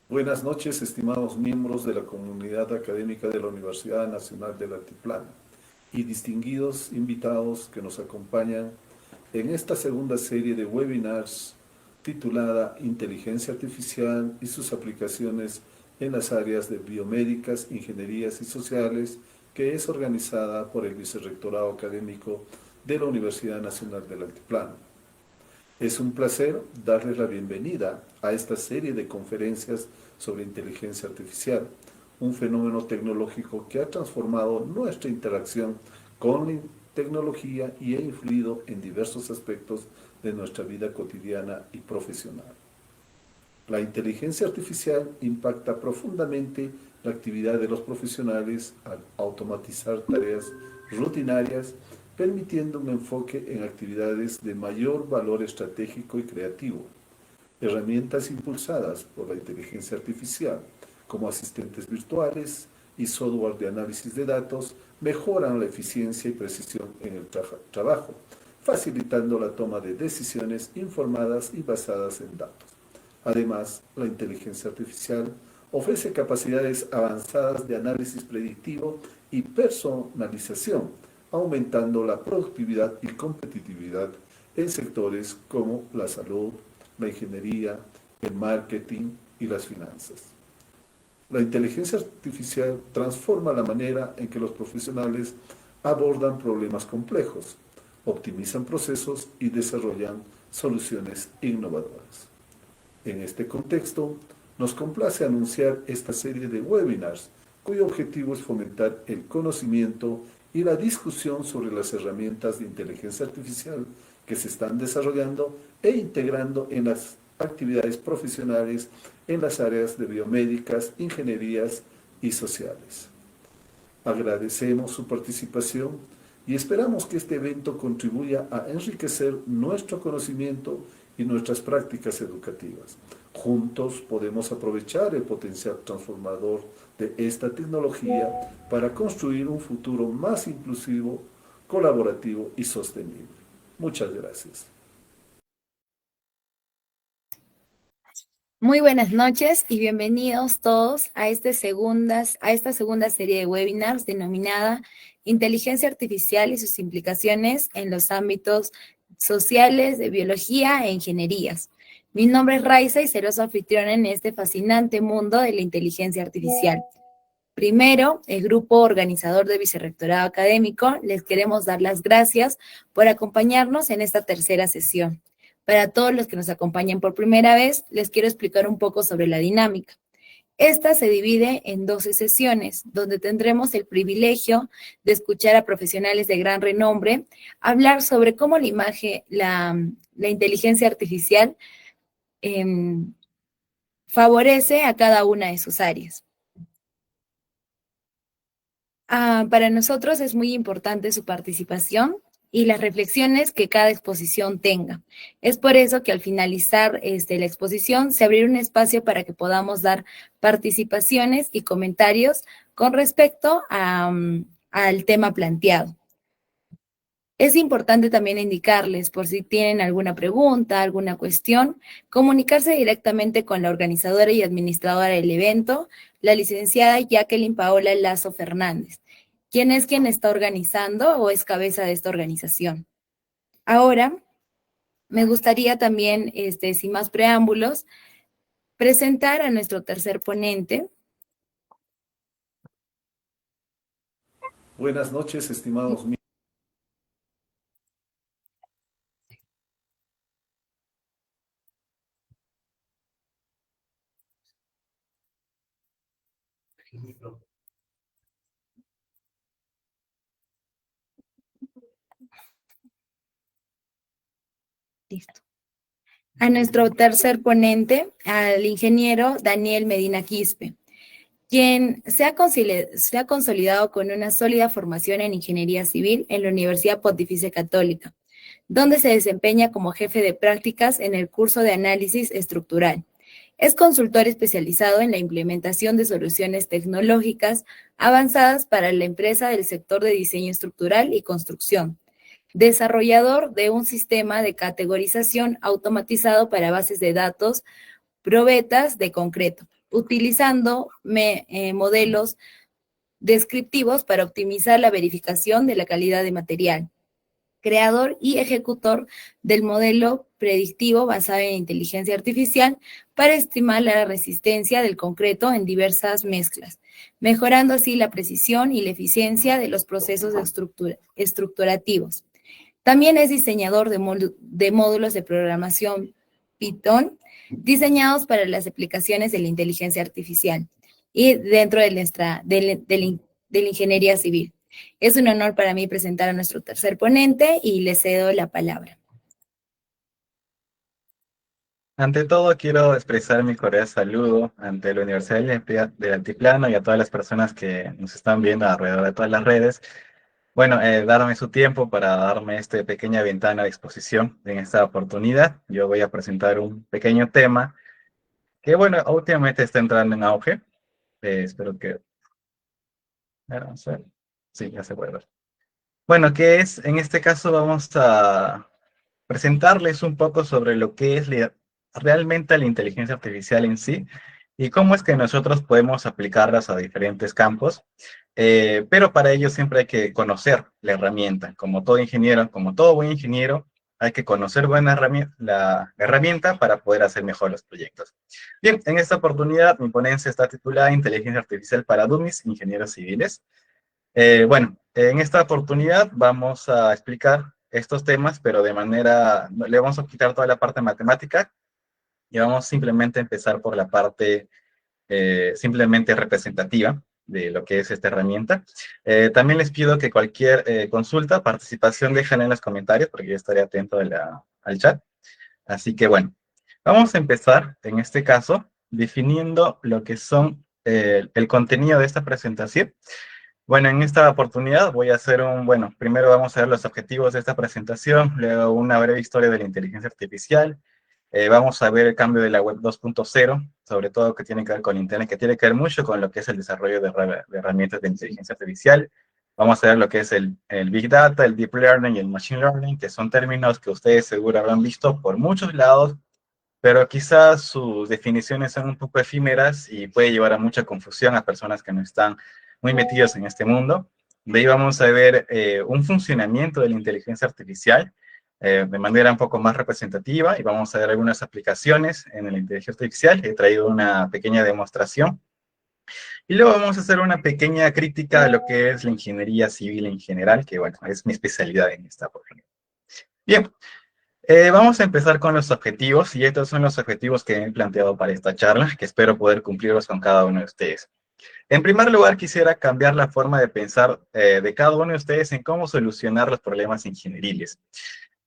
Buenas noches, estimados miembros de la comunidad académica de la Universidad Nacional del Altiplano y distinguidos invitados que nos acompañan en esta segunda serie de webinars titulada Inteligencia Artificial y sus aplicaciones en las áreas de biomédicas, ingenierías y sociales, que es organizada por el Vicerrectorado Académico de la Universidad Nacional del Altiplano. Es un placer darles la bienvenida a esta serie de conferencias sobre inteligencia artificial, un fenómeno tecnológico que ha transformado nuestra interacción con la tecnología y ha influido en diversos aspectos de nuestra vida cotidiana y profesional. La inteligencia artificial impacta profundamente la actividad de los profesionales al automatizar tareas rutinarias, permitiendo un enfoque en actividades de mayor valor estratégico y creativo. Herramientas impulsadas por la inteligencia artificial, como asistentes virtuales y software de análisis de datos, mejoran la eficiencia y precisión en el trabajo, facilitando la toma de decisiones informadas y basadas en datos. Además, la inteligencia artificial ofrece capacidades avanzadas de análisis predictivo y personalización, aumentando la productividad y competitividad en sectores como la salud, la ingeniería, el marketing y las finanzas. La inteligencia artificial transforma la manera en que los profesionales abordan problemas complejos, optimizan procesos y desarrollan soluciones innovadoras. En este contexto, nos complace anunciar esta serie de webinars, cuyo objetivo es fomentar el conocimiento y la discusión sobre las herramientas de inteligencia artificial que se están desarrollando e integrando en las actividades profesionales en las áreas de biomédicas, ingenierías y sociales. Agradecemos su participación y esperamos que este evento contribuya a enriquecer nuestro conocimiento y nuestras prácticas educativas. Juntos podemos aprovechar el potencial transformador de esta tecnología para construir un futuro más inclusivo, colaborativo y sostenible. Muchas gracias. Muy buenas noches y bienvenidos todos a esta segunda serie de webinars denominada Inteligencia Artificial y sus implicaciones en los ámbitos sociales, de biología e ingenierías. Mi nombre es Raiza y seré su anfitriona en este fascinante mundo de la inteligencia artificial. Primero, el grupo organizador de Vicerrectorado Académico, les queremos dar las gracias por acompañarnos en esta tercera sesión. Para todos los que nos acompañan por primera vez, les quiero explicar un poco sobre la dinámica. Esta se divide en 12 sesiones, donde tendremos el privilegio de escuchar a profesionales de gran renombre hablar sobre cómo la inteligencia artificial favorece a cada una de sus áreas. Para nosotros es muy importante su participación y las reflexiones que cada exposición tenga. Es por eso que al finalizar la exposición se abrirá un espacio para que podamos dar participaciones y comentarios con respecto al tema planteado. Es importante también indicarles, por si tienen alguna pregunta, alguna cuestión, comunicarse directamente con la organizadora y administradora del evento, la licenciada Jacqueline Paola Lazo Fernández, quien está organizando o es cabeza de esta organización. Ahora, me gustaría también, sin más preámbulos, presentar a nuestro tercer ponente. Buenas noches, estimados miembros. Listo. A nuestro tercer ponente, al ingeniero Daniel Medina Quispe, quien se ha consolidado con una sólida formación en ingeniería civil en la Universidad Pontificia Católica, donde se desempeña como jefe de prácticas en el curso de análisis estructural. Es consultor especializado en la implementación de soluciones tecnológicas avanzadas para la empresa del sector de diseño estructural y construcción, desarrollador de un sistema de categorización automatizado para bases de datos probetas de concreto, utilizando modelos descriptivos para optimizar la verificación de la calidad de material. Creador y ejecutor del modelo predictivo basado en inteligencia artificial para estimar la resistencia del concreto en diversas mezclas, mejorando así la precisión y la eficiencia de los procesos estructurativos. También es diseñador de módulos de programación Python diseñados para las aplicaciones de la inteligencia artificial y dentro de la ingeniería civil. Es un honor para mí presentar a nuestro tercer ponente y le cedo la palabra. Ante todo, quiero expresar mi cordial saludo ante la Universidad del Altiplano y a todas las personas que nos están viendo alrededor de todas las redes. Bueno, darme su tiempo para darme esta pequeña ventana de exposición en esta oportunidad. Yo voy a presentar un pequeño tema que, bueno, últimamente está entrando en auge. Espero que... Vamos a ver. Sí, ya se puede ver. Bueno, que es, en este caso vamos a presentarles un poco sobre lo que es realmente la inteligencia artificial en sí y cómo es que nosotros podemos aplicarlas a diferentes campos. Pero para ello siempre hay que conocer la herramienta. Como todo ingeniero, como todo buen ingeniero, hay que conocer la herramienta para poder hacer mejor los proyectos. Bien, en esta oportunidad mi ponencia está titulada Inteligencia Artificial para Dummies, Ingenieros Civiles. Bueno, en esta oportunidad vamos a explicar estos temas, pero de manera, le vamos a quitar toda la parte matemática y vamos simplemente a empezar por la parte simplemente representativa de lo que es esta herramienta. También les pido que cualquier consulta, participación, déjenla en los comentarios porque yo estaré atento al chat. Así que bueno, vamos a empezar en este caso definiendo lo que son el contenido de esta presentación. Bueno, en esta oportunidad voy a hacer bueno, primero vamos a ver los objetivos de esta presentación, luego una breve historia de la inteligencia artificial, vamos a ver el cambio de la web 2.0, sobre todo que tiene que ver con Internet, que tiene que ver mucho con lo que es el desarrollo de herramientas de inteligencia artificial. Vamos a ver lo que es el Big Data, el Deep Learning y el Machine Learning, que son términos que ustedes seguro habrán visto por muchos lados, pero quizás sus definiciones son un poco efímeras y puede llevar a mucha confusión a personas que no están muy metidas en este mundo. De ahí vamos a ver un funcionamiento de la inteligencia artificial de manera un poco más representativa y vamos a ver algunas aplicaciones en la inteligencia artificial. He traído una pequeña demostración. Y luego vamos a hacer una pequeña crítica a lo que es la ingeniería civil en general, que bueno, es mi especialidad en esta oportunidad. Bien, vamos a empezar con los objetivos, y estos son los objetivos que he planteado para esta charla, que espero poder cumplirlos con cada uno de ustedes. En primer lugar, quisiera cambiar la forma de pensar de cada uno de ustedes en cómo solucionar los problemas ingenieriles.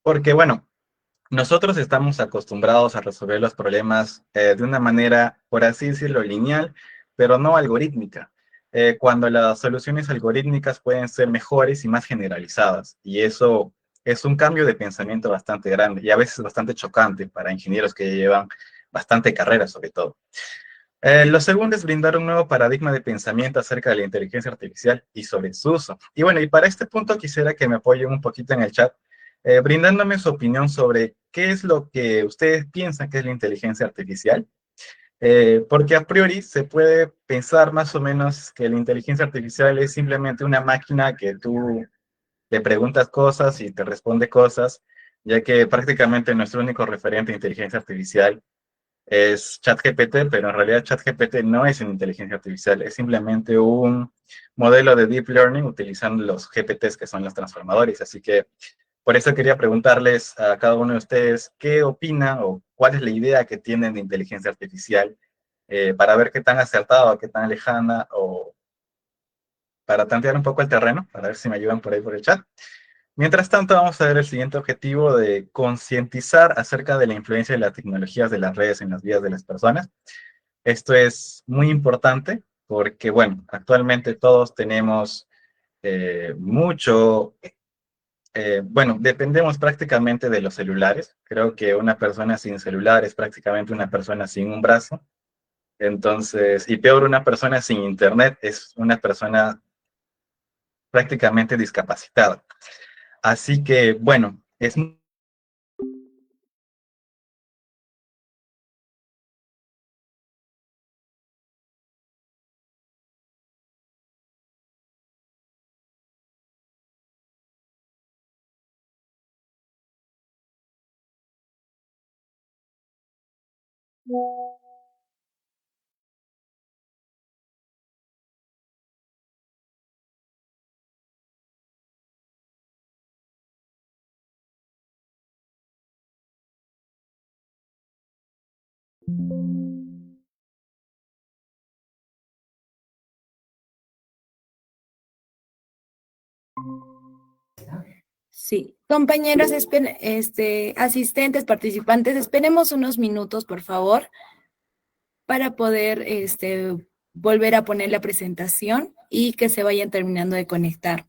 Porque, bueno, nosotros estamos acostumbrados a resolver los problemas de una manera, por así decirlo, lineal, pero no algorítmica. Cuando las soluciones algorítmicas pueden ser mejores y más generalizadas. Y eso es un cambio de pensamiento bastante grande y a veces bastante chocante para ingenieros que llevan bastante carrera, sobre todo. Lo segundo es brindar un nuevo paradigma de pensamiento acerca de la inteligencia artificial y sobre su uso. Y bueno, y para este punto quisiera que me apoyen un poquito en el chat, brindándome su opinión sobre qué es lo que ustedes piensan que es la inteligencia artificial. Porque a priori se puede pensar más o menos que la inteligencia artificial es simplemente una máquina que tú le preguntas cosas y te responde cosas, ya que prácticamente nuestro único referente de inteligencia artificial es ChatGPT, pero en realidad ChatGPT no es una inteligencia artificial, es simplemente un modelo de deep learning utilizando los GPTs que son los transformadores. Así que por eso quería preguntarles a cada uno de ustedes qué opinan o cuál es la idea que tienen de inteligencia artificial para ver qué tan acertada, qué tan lejana o para tantear un poco el terreno, para ver si me ayudan por ahí por el chat. Mientras tanto, vamos a ver el siguiente objetivo de concientizar acerca de la influencia de las tecnologías de las redes en las vidas de las personas. Esto es muy importante porque, bueno, actualmente todos tenemos bueno, dependemos prácticamente de los celulares. Creo que una persona sin celular es prácticamente una persona sin un brazo. Entonces, y peor, una persona sin internet es una persona prácticamente discapacitada. Así que, bueno, es Sí, compañeros, asistentes, participantes, esperemos unos minutos, por favor, para poder volver a poner la presentación y que se vayan terminando de conectar.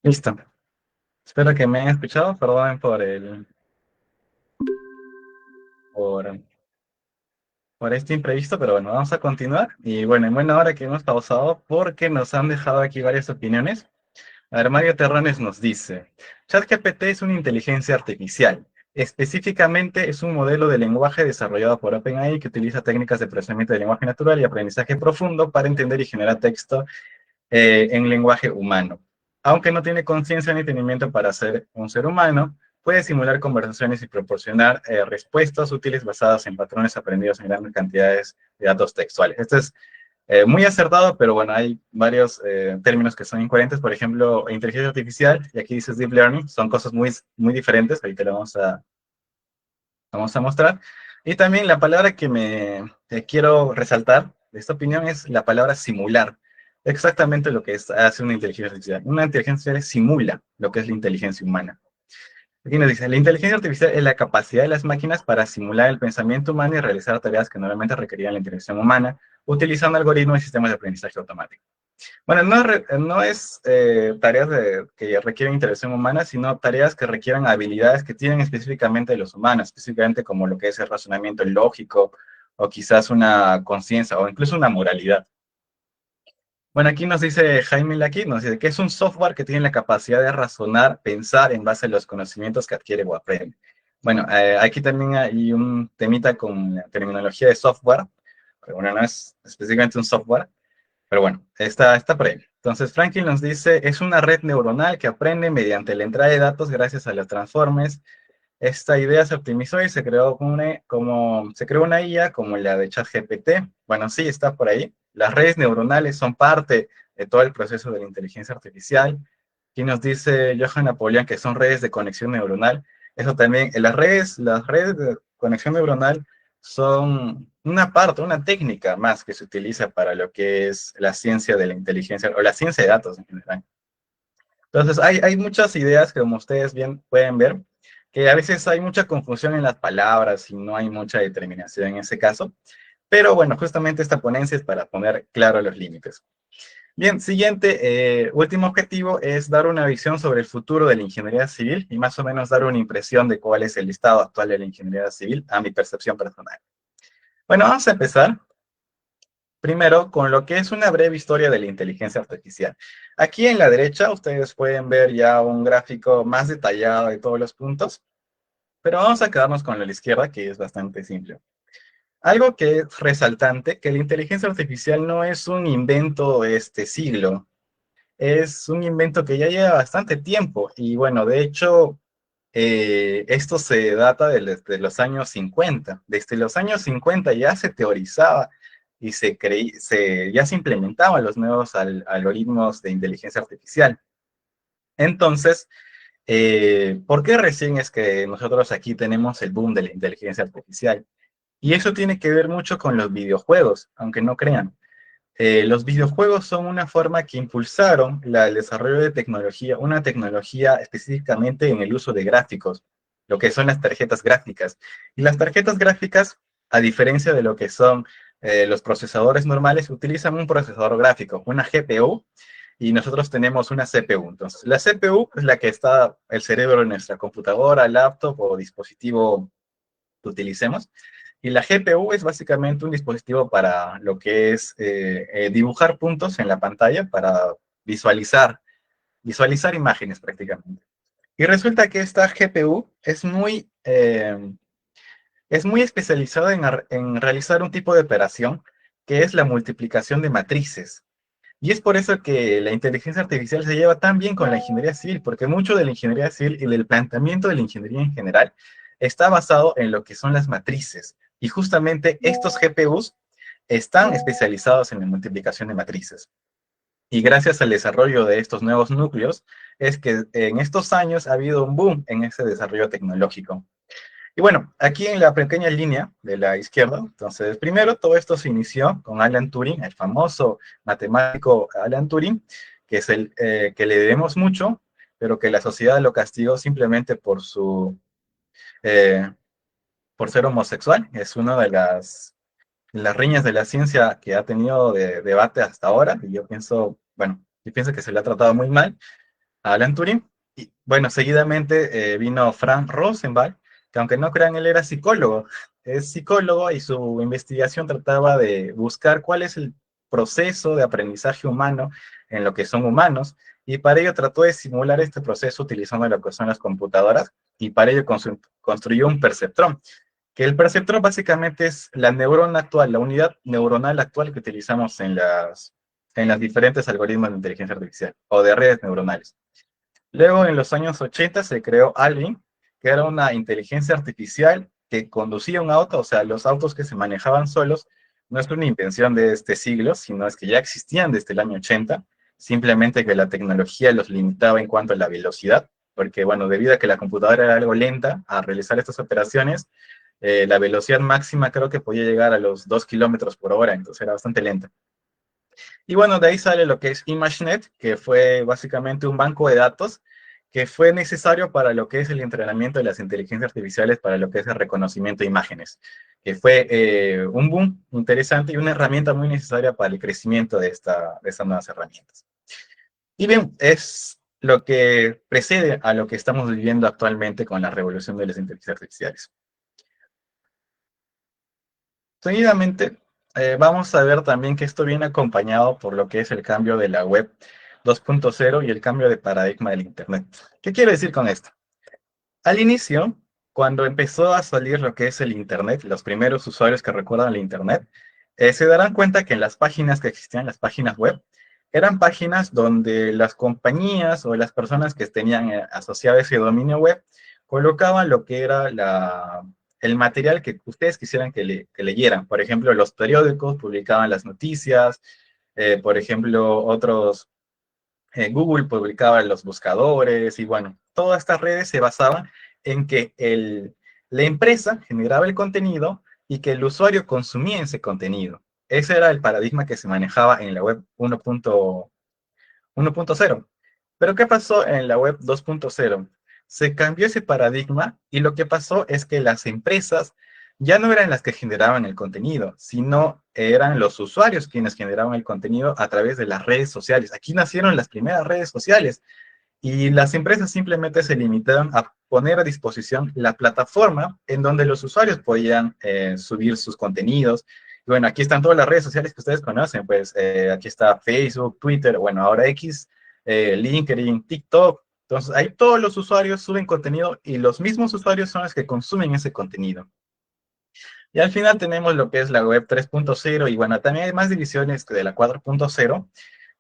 Listo. Espero que me hayan escuchado. Perdonen por, por este imprevisto, pero bueno, vamos a continuar. Y bueno, en buena hora que hemos pausado porque nos han dejado aquí varias opiniones. A ver, Mario Terrones nos dice, ChatGPT es una inteligencia artificial. Específicamente es un modelo de lenguaje desarrollado por OpenAI que utiliza técnicas de procesamiento de lenguaje natural y aprendizaje profundo para entender y generar texto en lenguaje humano. Aunque no tiene conciencia ni entendimiento para ser un ser humano, puede simular conversaciones y proporcionar respuestas útiles basadas en patrones aprendidos en grandes cantidades de datos textuales. Esto es muy acertado, pero bueno, hay varios términos que son incoherentes. Por ejemplo, inteligencia artificial, y aquí dices deep learning, son cosas muy diferentes. Ahorita lo vamos a mostrar. Y también la palabra que quiero resaltar de esta opinión es la palabra simular. Exactamente lo que hace una inteligencia artificial. Una inteligencia artificial simula lo que es la inteligencia humana. Aquí nos dice, la inteligencia artificial es la capacidad de las máquinas para simular el pensamiento humano y realizar tareas que normalmente requerían la interacción humana, utilizando algoritmos y sistemas de aprendizaje automático. Bueno, no es tareas que requieren interacción humana, sino tareas que requieran habilidades que tienen específicamente los humanos, específicamente como lo que es el razonamiento lógico, o quizás una conciencia, o incluso una moralidad. Bueno, aquí nos dice Jaime Laquí, nos dice que es un software que tiene la capacidad de razonar, pensar en base a los conocimientos que adquiere o aprende. Bueno, aquí también hay un temita con la terminología de software, pero bueno, no es específicamente un software, pero bueno, está por ahí. Entonces, Franklin nos dice, es una red neuronal que aprende mediante la entrada de datos gracias a los transformes. Esta idea se optimizó y se creó una IA como la de ChatGPT. Bueno, sí, está por ahí. Las redes neuronales son parte de todo el proceso de la inteligencia artificial. Aquí nos dice Johan Napoleón que son redes de conexión neuronal. Eso también, las redes de conexión neuronal son una parte, una técnica más que se utiliza para lo que es la ciencia de la inteligencia o la ciencia de datos en general. Entonces, hay muchas ideas que, como ustedes bien pueden ver, que a veces hay mucha confusión en las palabras y no hay mucha determinación en ese caso. Pero bueno, justamente esta ponencia es para poner claro los límites. Bien, siguiente, último objetivo es dar una visión sobre el futuro de la ingeniería civil y más o menos dar una impresión de cuál es el estado actual de la ingeniería civil a mi percepción personal. Bueno, vamos a empezar primero con lo que es una breve historia de la inteligencia artificial. Aquí en la derecha ustedes pueden ver ya un gráfico más detallado de todos los puntos, pero vamos a quedarnos con la izquierda, que es bastante simple. Algo que es resaltante, que la inteligencia artificial no es un invento de este siglo, es un invento que ya lleva bastante tiempo y bueno, de hecho, esto se data desde los años 50. Desde los años 50 ya se teorizaba y ya se implementaban los nuevos algoritmos de inteligencia artificial. Entonces, ¿por qué recién es que nosotros aquí tenemos el boom de la inteligencia artificial? Y eso tiene que ver mucho con los videojuegos, aunque no crean. Los videojuegos son una forma que impulsaron el desarrollo de tecnología, una tecnología específicamente en el uso de gráficos, lo que son las tarjetas gráficas. Y las tarjetas gráficas, a diferencia de lo que son los procesadores normales, utilizan un procesador gráfico, una GPU, y nosotros tenemos una CPU. Entonces, la CPU es la que está el cerebro de nuestra computadora, laptop o dispositivo que utilicemos. Y la GPU es básicamente un dispositivo para lo que es dibujar puntos en la pantalla para visualizar imágenes prácticamente. Y resulta que esta GPU es muy especializada en realizar un tipo de operación que es la multiplicación de matrices. Y es por eso que la inteligencia artificial se lleva tan bien con la ingeniería civil, porque mucho de la ingeniería civil y del planteamiento de la ingeniería en general está basado en lo que son las matrices. Y justamente estos GPUs están especializados en la multiplicación de matrices. Y gracias al desarrollo de estos nuevos núcleos, es que en estos años ha habido un boom en ese desarrollo tecnológico. Y bueno, aquí en la pequeña línea de la izquierda, entonces, primero todo esto se inició con Alan Turing, el famoso matemático Alan Turing, que es el que le debemos mucho, pero que la sociedad lo castigó simplemente eh, por ser homosexual. Es una de las riñas de la ciencia que ha tenido de debate hasta ahora, y yo pienso, bueno, yo pienso que se le ha tratado muy mal a Alan Turing. Y bueno, seguidamente vino Frank Rosenblatt, que aunque no crean, él era psicólogo. Es psicólogo y su investigación trataba de buscar cuál es el proceso de aprendizaje humano en lo que son humanos, y para ello trató de simular este proceso utilizando lo que son las computadoras, y para ello construyó un perceptrón, que el perceptrón básicamente es la neurona actual, la unidad neuronal actual que utilizamos en las diferentes algoritmos de inteligencia artificial o de redes neuronales. Luego, en los años 80, se creó Alvin, que era una inteligencia artificial que conducía un auto, o sea, los autos que se manejaban solos, no es una invención de este siglo, sino es que ya existían desde el año 80, simplemente que la tecnología los limitaba en cuanto a la velocidad, porque, bueno, debido a que la computadora era algo lenta a realizar estas operaciones, la velocidad máxima creo que podía llegar a los 2 kilómetros por hora, entonces era bastante lenta. Y bueno, de ahí sale lo que es ImageNet, que fue básicamente un banco de datos que fue necesario para lo que es el entrenamiento de las inteligencias artificiales, para lo que es el reconocimiento de imágenes, que fue un boom interesante y una herramienta muy necesaria para el crecimiento de estas nuevas herramientas. Y bien, es lo que precede a lo que estamos viviendo actualmente con la revolución de las inteligencias artificiales. Seguidamente, vamos a ver también que esto viene acompañado por lo que es el cambio de la web 2.0 y el cambio de paradigma del Internet. ¿Qué quiero decir con esto? Al inicio, cuando empezó a salir lo que es el Internet, los primeros usuarios que recuerdan el Internet, se darán cuenta que en las páginas que existían, las páginas web, eran páginas donde las compañías o las personas que tenían asociado ese dominio web colocaban lo que era el material que ustedes quisieran que leyeran. Por ejemplo, los periódicos publicaban las noticias, por ejemplo, Google publicaba los buscadores, y bueno, todas estas redes se basaban en que la empresa generaba el contenido y que el usuario consumía ese contenido. Ese era el paradigma que se manejaba en la web 1.0. Pero ¿qué pasó en la web 2.0? Se cambió ese paradigma y lo que pasó es que las empresas ya no eran las que generaban el contenido, sino eran los usuarios quienes generaban el contenido a través de las redes sociales. Aquí nacieron las primeras redes sociales Y las empresas simplemente se limitaron a poner a disposición la plataforma en donde los usuarios podían subir sus contenidos. Y bueno, aquí están todas las redes sociales que ustedes conocen, pues aquí está Facebook, Twitter, bueno, ahora X, LinkedIn, TikTok. Entonces, ahí todos los usuarios suben contenido y los mismos usuarios son los que consumen ese contenido. Y al final tenemos lo que es la web 3.0 y bueno, también hay más divisiones que de la 4.0,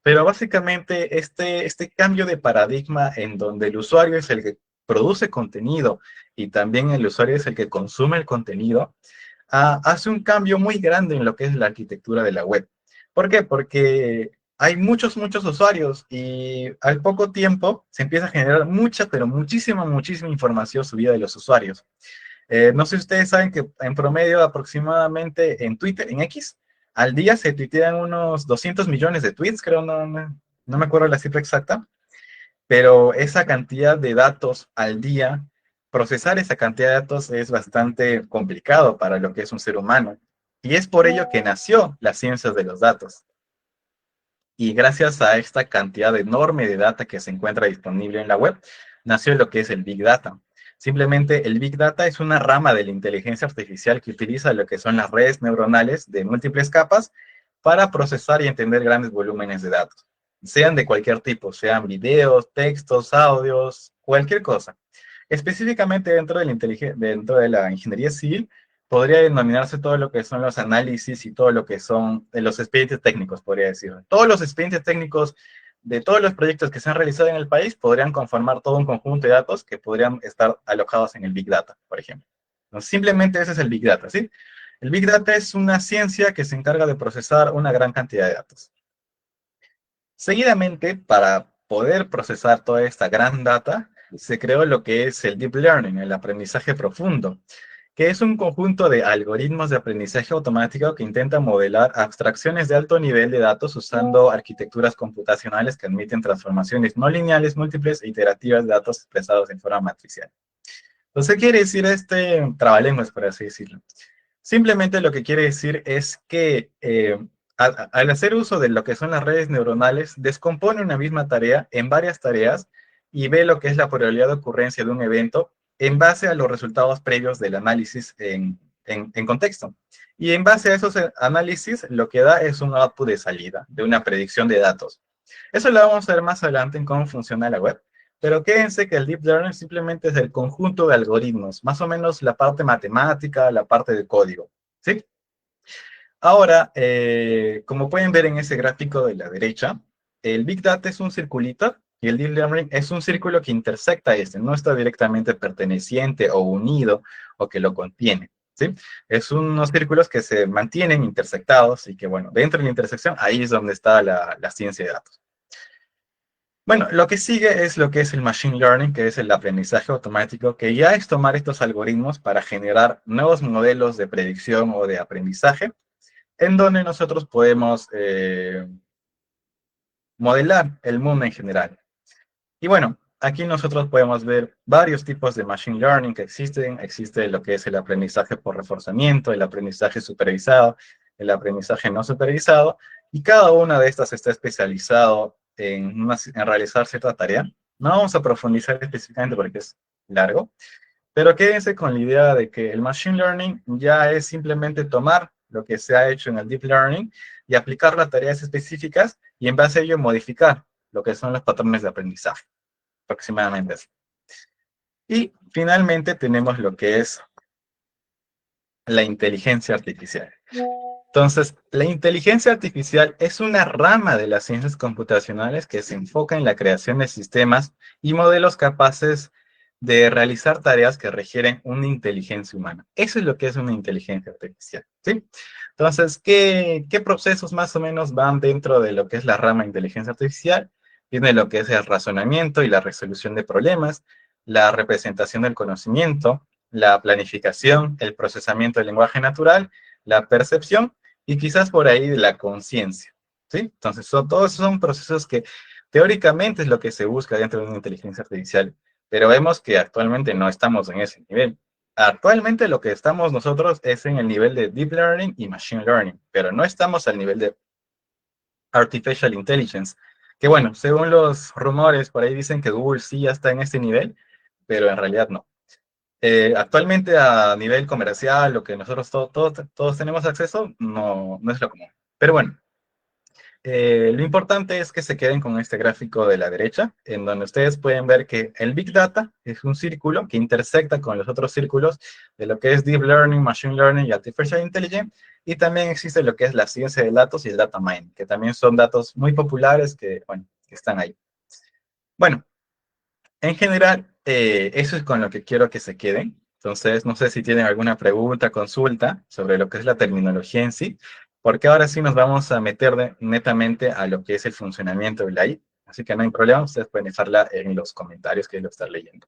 pero básicamente este cambio de paradigma en donde el usuario es el que produce contenido y también el usuario es el que consume el contenido, hace un cambio muy grande en lo que es la arquitectura de la web. ¿Por qué? Porque hay muchos usuarios y al poco tiempo se empieza a generar mucha, pero muchísima información subida de los usuarios. No sé si ustedes saben que en promedio aproximadamente en Twitter, en X, al día se tuitean unos 200 millones de tweets, creo, no me acuerdo la cifra exacta, pero esa cantidad de datos al día, procesar esa cantidad de datos es bastante complicado para lo que es un ser humano. Y es por ello que nació las ciencias de los datos. Y gracias a esta cantidad enorme de data que se encuentra disponible en la web, nació lo que es el Big Data. Simplemente el Big Data es una rama de la inteligencia artificial que utiliza lo que son las redes neuronales de múltiples capas para procesar y entender grandes volúmenes de datos, sean de cualquier tipo, sean videos, textos, audios, cualquier cosa. Específicamente dentro de la ingeniería civil, podría denominarse todo lo que son los análisis y todo lo que son los expedientes técnicos, podría decir. Todos los expedientes técnicos de todos los proyectos que se han realizado en el país podrían conformar todo un conjunto de datos que podrían estar alojados en el Big Data, por ejemplo. Entonces, simplemente ese es el Big Data, ¿sí? El Big Data es una ciencia que se encarga de procesar una gran cantidad de datos. Seguidamente, para poder procesar toda esta gran data, se creó lo que es el Deep Learning, el aprendizaje profundo, que es un conjunto de algoritmos de aprendizaje automático que intenta modelar abstracciones de alto nivel de datos usando arquitecturas computacionales que admiten transformaciones no lineales, múltiples e iterativas de datos expresados en forma matricial. Entonces, ¿qué quiere decir este trabalenguas, por así decirlo? Simplemente lo que quiere decir es que al hacer uso de lo que son las redes neuronales, descompone una misma tarea en varias tareas y ve lo que es la probabilidad de ocurrencia de un evento en base a los resultados previos del análisis en contexto. Y en base a esos análisis, lo que da es un output de salida, de una predicción de datos. Eso lo vamos a ver más adelante en cómo funciona la web. Pero quédense que el Deep Learning simplemente es el conjunto de algoritmos, más o menos la parte matemática, la parte de código, ¿sí? Ahora, como pueden ver en ese gráfico de la derecha, el Big Data es un circulito y el Deep Learning es un círculo que intersecta no está directamente perteneciente o unido o que lo contiene, ¿sí? Es unos círculos que se mantienen intersectados y que, bueno, dentro de la intersección, ahí es donde está la ciencia de datos. Bueno, lo que sigue es lo que es el Machine Learning, que es el aprendizaje automático, que ya es tomar estos algoritmos para generar nuevos modelos de predicción o de aprendizaje, en donde nosotros podemos modelar el mundo en general. Y bueno, aquí nosotros podemos ver varios tipos de Machine Learning que existen. Existe lo que es el aprendizaje por reforzamiento, el aprendizaje supervisado, el aprendizaje no supervisado, y cada una de estas está especializado en realizar cierta tarea. No vamos a profundizar específicamente porque es largo, pero quédense con la idea de que el Machine Learning ya es simplemente tomar lo que se ha hecho en el Deep Learning y aplicarlo a tareas específicas y en base a ello modificar lo que son los patrones de aprendizaje, aproximadamente así. Y finalmente tenemos lo que es la inteligencia artificial. Entonces, la inteligencia artificial es una rama de las ciencias computacionales que se enfoca en la creación de sistemas y modelos capaces de realizar tareas que requieren una inteligencia humana. Eso es lo que es una inteligencia artificial, ¿sí? Entonces, ¿qué procesos más o menos van dentro de lo que es la rama de inteligencia artificial? Tiene lo que es el razonamiento y la resolución de problemas, la representación del conocimiento, la planificación, el procesamiento del lenguaje natural, la percepción y quizás por ahí la conciencia, ¿sí? Entonces, todos son procesos que teóricamente es lo que se busca dentro de una inteligencia artificial, pero vemos que actualmente no estamos en ese nivel. Actualmente lo que estamos nosotros es en el nivel de Deep Learning y Machine Learning, pero no estamos al nivel de Artificial Intelligence, Que bueno, según los rumores, por ahí dicen que Google sí ya está en este nivel, pero en realidad no. Actualmente a nivel comercial, lo que nosotros todos tenemos acceso, no es lo común. Pero bueno, lo importante es que se queden con este gráfico de la derecha, en donde ustedes pueden ver que el Big Data es un círculo que intersecta con los otros círculos de lo que es Deep Learning, Machine Learning y Artificial Intelligence, y también existe lo que es la ciencia de datos y el Data Mining, que también son datos muy populares que, bueno, que están ahí. Bueno, en general, eso es con lo que quiero que se queden. Entonces, no sé si tienen alguna pregunta, consulta sobre lo que es la terminología en sí, porque ahora sí nos vamos a meter netamente a lo que es el funcionamiento de la IA. Así que no hay problema, ustedes pueden dejarla en los comentarios que lo están leyendo.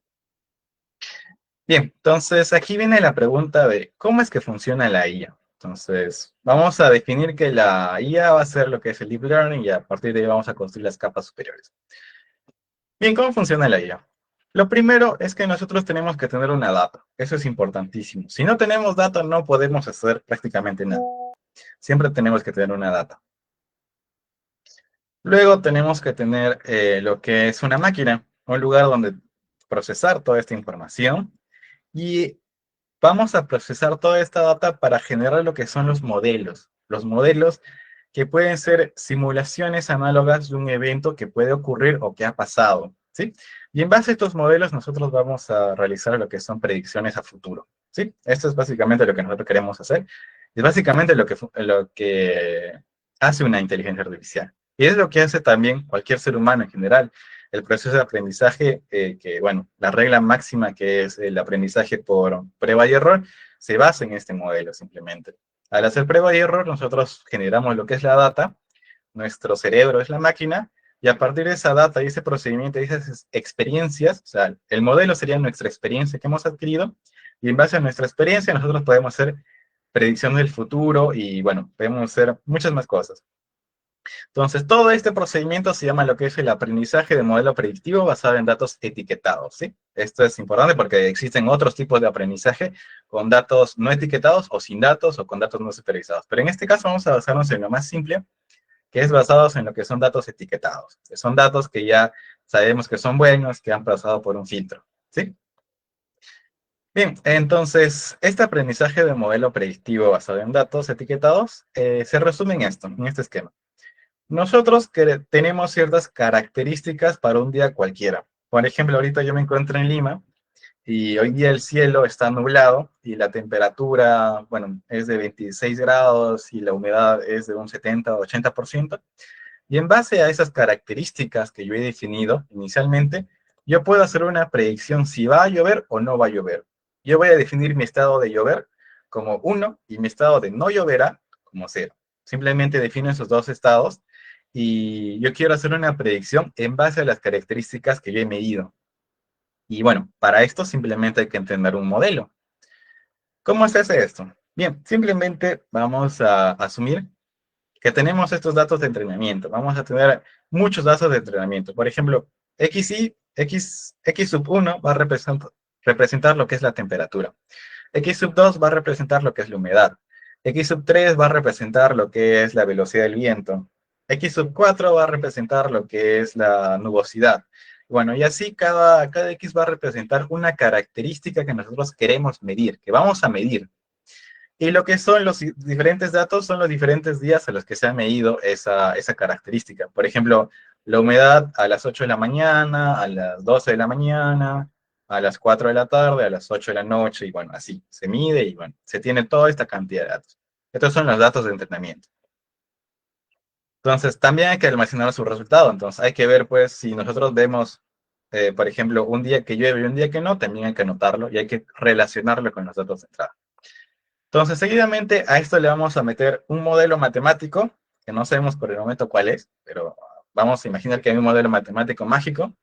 Bien, entonces aquí viene la pregunta de cómo es que funciona la IA. Entonces, vamos a definir que la IA va a ser lo que es el Deep Learning y a partir de ahí vamos a construir las capas superiores. Bien, ¿cómo funciona la IA? Lo primero es que nosotros tenemos que tener una data. Eso es importantísimo. Si no tenemos data, no podemos hacer prácticamente nada. Siempre tenemos que tener una data. Luego tenemos que tener lo que es una máquina, un lugar donde procesar toda esta información. Y vamos a procesar toda esta data para generar lo que son los modelos. Los modelos que pueden ser simulaciones análogas de un evento que puede ocurrir o que ha pasado, ¿sí? Y en base a estos modelos nosotros vamos a realizar lo que son predicciones a futuro, ¿sí? Esto es básicamente lo que nosotros queremos hacer. Es básicamente lo que hace una inteligencia artificial. Y es lo que hace también cualquier ser humano en general. El proceso de aprendizaje, que bueno, la regla máxima que es el aprendizaje por prueba y error, se basa en este modelo simplemente. Al hacer prueba y error, nosotros generamos lo que es la data, nuestro cerebro es la máquina, y a partir de esa data y ese procedimiento y esas experiencias, o sea, el modelo sería nuestra experiencia que hemos adquirido, y en base a nuestra experiencia nosotros podemos hacer predicciones del futuro y, bueno, podemos hacer muchas más cosas. Entonces, todo este procedimiento se llama lo que es el aprendizaje de modelo predictivo basado en datos etiquetados, ¿sí? Esto es importante porque existen otros tipos de aprendizaje con datos no etiquetados o sin datos o con datos no supervisados. Pero en este caso vamos a basarnos en lo más simple, que es basados en lo que son datos etiquetados, que son datos que ya sabemos que son buenos, que han pasado por un filtro, ¿sí? Bien, entonces, este aprendizaje de modelo predictivo basado en datos etiquetados se resume en esto, en este esquema. Nosotros tenemos ciertas características para un día cualquiera. Por ejemplo, ahorita yo me encuentro en Lima y hoy día el cielo está nublado y la temperatura, bueno, es de 26 grados y la humedad es de un 70 o 80%. Y en base a esas características que yo he definido inicialmente, yo puedo hacer una predicción si va a llover o no va a llover. Yo voy a definir mi estado de llover como 1 y mi estado de no lloverá como 0. Simplemente defino esos dos estados y yo quiero hacer una predicción en base a las características que yo he medido. Y bueno, para esto simplemente hay que entender un modelo. ¿Cómo se hace esto? Bien, simplemente vamos a asumir que tenemos estos datos de entrenamiento. Vamos a tener muchos datos de entrenamiento. Por ejemplo, X sub 1 va a representar lo que es la temperatura. X sub 2 va a representar lo que es la humedad. X sub 3 va a representar lo que es la velocidad del viento. X sub 4 va a representar lo que es la nubosidad. Bueno, y así cada X va a representar una característica que nosotros queremos medir, que vamos a medir. Y lo que son los diferentes datos son los diferentes días a los que se ha medido esa característica. Por ejemplo, la humedad a las 8 de la mañana, a las 12 de la mañana, a las 4 de la tarde, a las 8 de la noche, y bueno, así se mide y bueno, se tiene toda esta cantidad de datos. Estos son los datos de entrenamiento. Entonces, también hay que almacenar su resultado. Entonces, hay que ver, pues, si nosotros vemos, por ejemplo, un día que llueve y un día que no, también hay que anotarlo y hay que relacionarlo con los datos de entrada. Entonces, seguidamente a esto le vamos a meter un modelo matemático, que no sabemos por el momento cuál es, pero vamos a imaginar que hay un modelo matemático mágico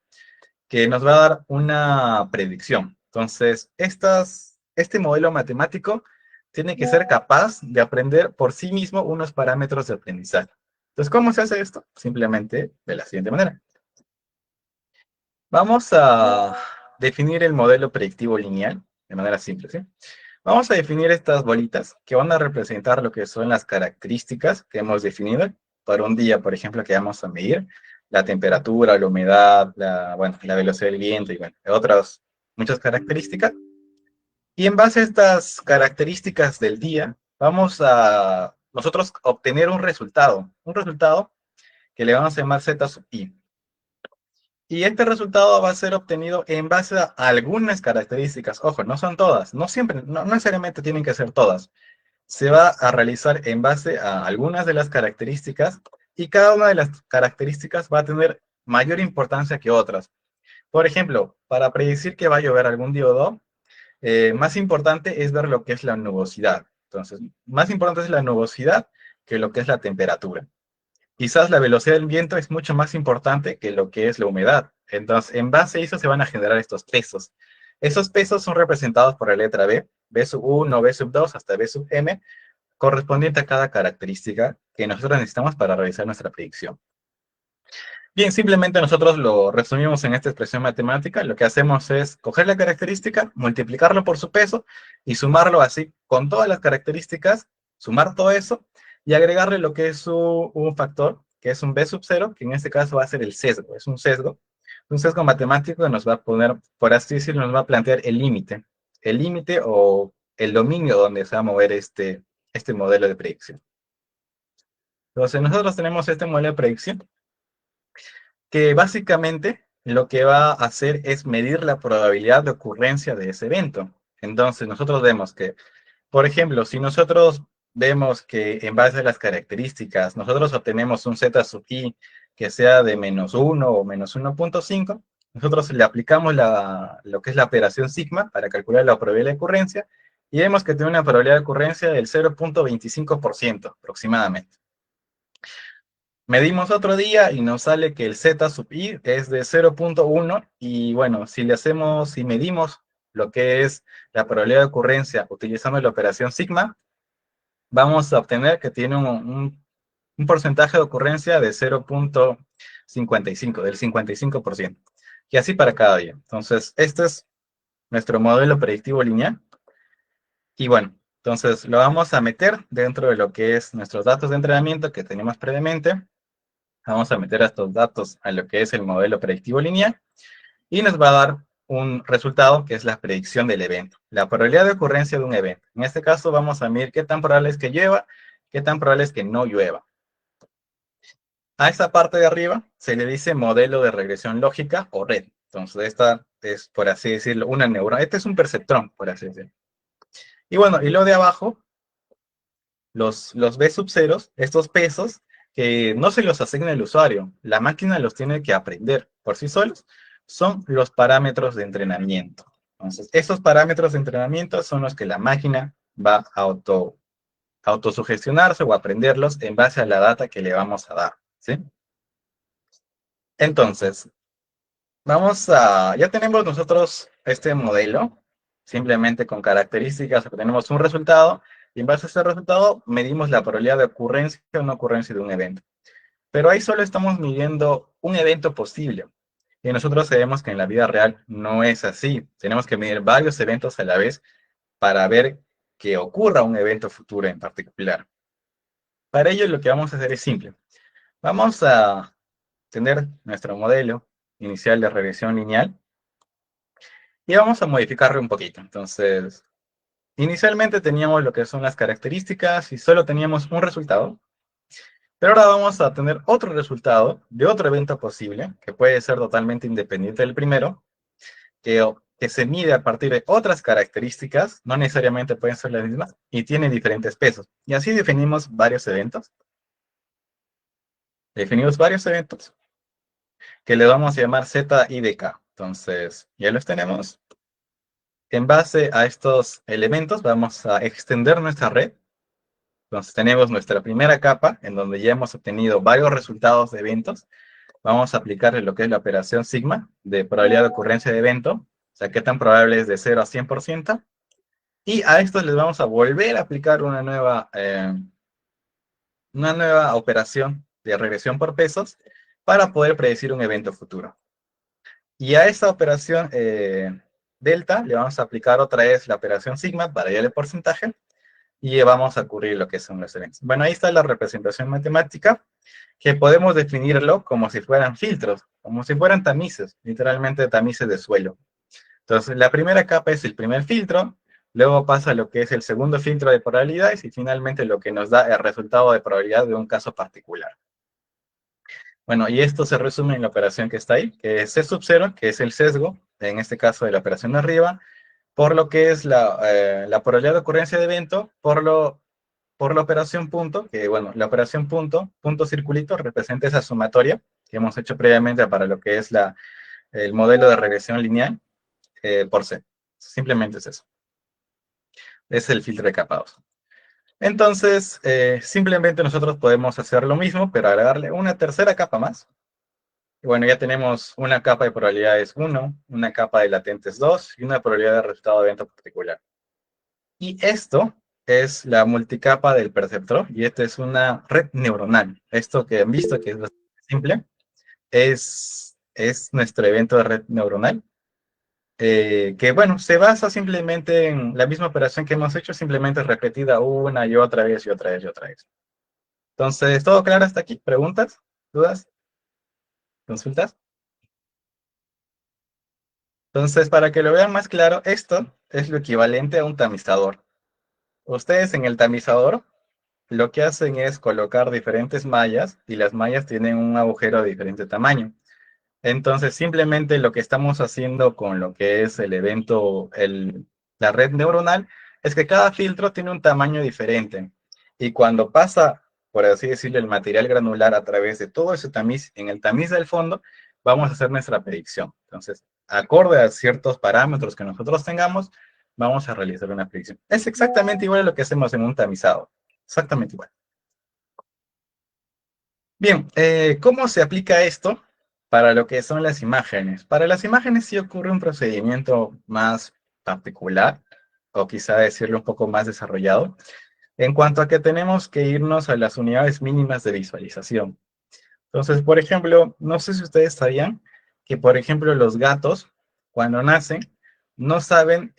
que nos va a dar una predicción. Entonces, este modelo matemático tiene que ser capaz de aprender por sí mismo unos parámetros de aprendizaje. Entonces, ¿cómo se hace esto? Simplemente de la siguiente manera. Vamos a definir el modelo predictivo lineal de manera simple, ¿sí? Vamos a definir estas bolitas que van a representar lo que son las características que hemos definido para un día, por ejemplo, que vamos a medir. la temperatura, la humedad, bueno, la velocidad del viento y bueno, otras muchas características. Y en base a estas características del día, vamos a nosotros obtener un resultado que le vamos a llamar Z sub i. Y este resultado va a ser obtenido en base a algunas características. Ojo, no son todas, no siempre, no necesariamente tienen que ser todas. Se va a realizar en base a algunas de las características y cada una de las características va a tener mayor importancia que otras. Por ejemplo, para predecir que va a llover algún diodo, más importante es ver lo que es la nubosidad. Entonces, más importante es la nubosidad que lo que es la temperatura. Quizás la velocidad del viento es mucho más importante que lo que es la humedad. Entonces, en base a eso se van a generar estos pesos. Esos pesos son representados por la letra B, B sub 1, B sub 2, hasta B sub M, correspondiente a cada característica que nosotros necesitamos para realizar nuestra predicción. Bien, simplemente nosotros lo resumimos en esta expresión matemática. Lo que hacemos es coger la característica, multiplicarlo por su peso y sumarlo así con todas las características, sumar todo eso y agregarle lo que es un factor, que es un B sub 0, que en este caso va a ser el sesgo. Es un sesgo matemático que nos va a poner, por así decirlo, nos va a plantear el límite o el dominio donde se va a mover este modelo de predicción. Entonces nosotros tenemos este modelo de predicción que básicamente lo que va a hacer es medir la probabilidad de ocurrencia de ese evento. Entonces, nosotros vemos que, por ejemplo, si nosotros vemos que en base a las características, nosotros obtenemos un z sub i que sea de -1 o -1.5, nosotros le aplicamos lo que es la operación sigma para calcular la probabilidad de ocurrencia, y vemos que tiene una probabilidad de ocurrencia del 0.25% aproximadamente. Medimos otro día y nos sale que el z sub i es de 0.1 y bueno, si medimos lo que es la probabilidad de ocurrencia utilizando la operación sigma, vamos a obtener que tiene un porcentaje de ocurrencia de 0.55, del 55%. Y así para cada día. Entonces, este es nuestro modelo predictivo lineal. Y bueno, entonces lo vamos a meter dentro de lo que es nuestros datos de entrenamiento que tenemos previamente. Vamos a meter estos datos a lo que es el modelo predictivo lineal y nos va a dar un resultado que es la predicción del evento, la probabilidad de ocurrencia de un evento. En este caso vamos a medir qué tan probable es que llueva, qué tan probable es que no llueva. A esta parte de arriba se le dice modelo de regresión lógica o red. Entonces esta es, por así decirlo, una neurona. Este es un perceptrón, por así decirlo. Y bueno, y lo de abajo, los B sub ceros, estos pesos, que no se los asigna el usuario, la máquina los tiene que aprender por sí solos, son los parámetros de entrenamiento. Entonces, estos parámetros de entrenamiento son los que la máquina va a autosugestionarse o aprenderlos en base a la data que le vamos a dar, ¿sí? Entonces, ya tenemos nosotros este modelo, simplemente con características, obtenemos un resultado, y en base a ese resultado medimos la probabilidad de ocurrencia o no ocurrencia de un evento. Pero ahí solo estamos midiendo un evento posible. Y nosotros sabemos que en la vida real no es así. Tenemos que medir varios eventos a la vez para ver que ocurra un evento futuro en particular. Para ello lo que vamos a hacer es simple. Vamos a tener nuestro modelo inicial de regresión lineal y vamos a modificarlo un poquito. Entonces, inicialmente teníamos lo que son las características y solo teníamos un resultado. Pero ahora vamos a tener otro resultado de otro evento posible, que puede ser totalmente independiente del primero, que se mide a partir de otras características, no necesariamente pueden ser las mismas, y tiene diferentes pesos. Y así definimos varios eventos. Definimos varios eventos que le vamos a llamar Z y DK. Entonces, ya los tenemos. En base a estos elementos vamos a extender nuestra red. Entonces tenemos nuestra primera capa, en donde ya hemos obtenido varios resultados de eventos. Vamos a aplicarle lo que es la operación sigma, de probabilidad de ocurrencia de evento, o sea, qué tan probable es de 0 a 100%. Y a estos les vamos a volver a aplicar una nueva operación de regresión por pesos para poder predecir un evento futuro. Y a esta operación delta le vamos a aplicar otra vez la operación sigma para hallar el porcentaje y vamos a cubrir lo que son los eventos. Bueno, ahí está la representación matemática que podemos definirlo como si fueran filtros, como si fueran tamices, literalmente tamices de suelo. Entonces, la primera capa es el primer filtro, luego pasa lo que es el segundo filtro de probabilidades y finalmente lo que nos da el resultado de probabilidad de un caso particular. Bueno, y esto se resume en la operación que está ahí, que es C sub 0, que es el sesgo, en este caso de la operación de arriba, por lo que es la probabilidad de ocurrencia de evento, por la operación punto, que bueno, la operación punto, punto circulito, representa esa sumatoria que hemos hecho previamente para lo que es el modelo de regresión lineal por C. Simplemente es eso. Es el filtro de capa 2. Entonces, simplemente nosotros podemos hacer lo mismo, pero agregarle una tercera capa más. Y bueno, ya tenemos una capa de probabilidades 1, una capa de latentes 2 y una probabilidad de resultado de evento particular. Y esto es la multicapa del perceptrón y esta es una red neuronal. Esto que han visto que es bastante simple es nuestro evento de red neuronal. Que bueno, se basa simplemente en la misma operación que hemos hecho, simplemente repetida una y otra vez y otra vez y otra vez. Entonces, ¿todo claro hasta aquí? ¿Preguntas? ¿Dudas? ¿Consultas? Entonces, para que lo vean más claro, esto es lo equivalente a un tamizador. Ustedes en el tamizador lo que hacen es colocar diferentes mallas y las mallas tienen un agujero de diferente tamaño. Entonces, simplemente lo que estamos haciendo con lo que es el evento, la red neuronal, es que cada filtro tiene un tamaño diferente. Y cuando pasa, por así decirlo, el material granular a través de todo ese tamiz, en el tamiz del fondo, vamos a hacer nuestra predicción. Entonces, acorde a ciertos parámetros que nosotros tengamos, vamos a realizar una predicción. Es exactamente igual a lo que hacemos en un tamizado. Exactamente igual. Bien, ¿cómo se aplica esto para lo que son las imágenes? Para las imágenes sí ocurre un procedimiento más particular, o quizá decirlo un poco más desarrollado, en cuanto a que tenemos que irnos a las unidades mínimas de visualización. Entonces, por ejemplo, no sé si ustedes sabían que, por ejemplo, los gatos, cuando nacen, no saben,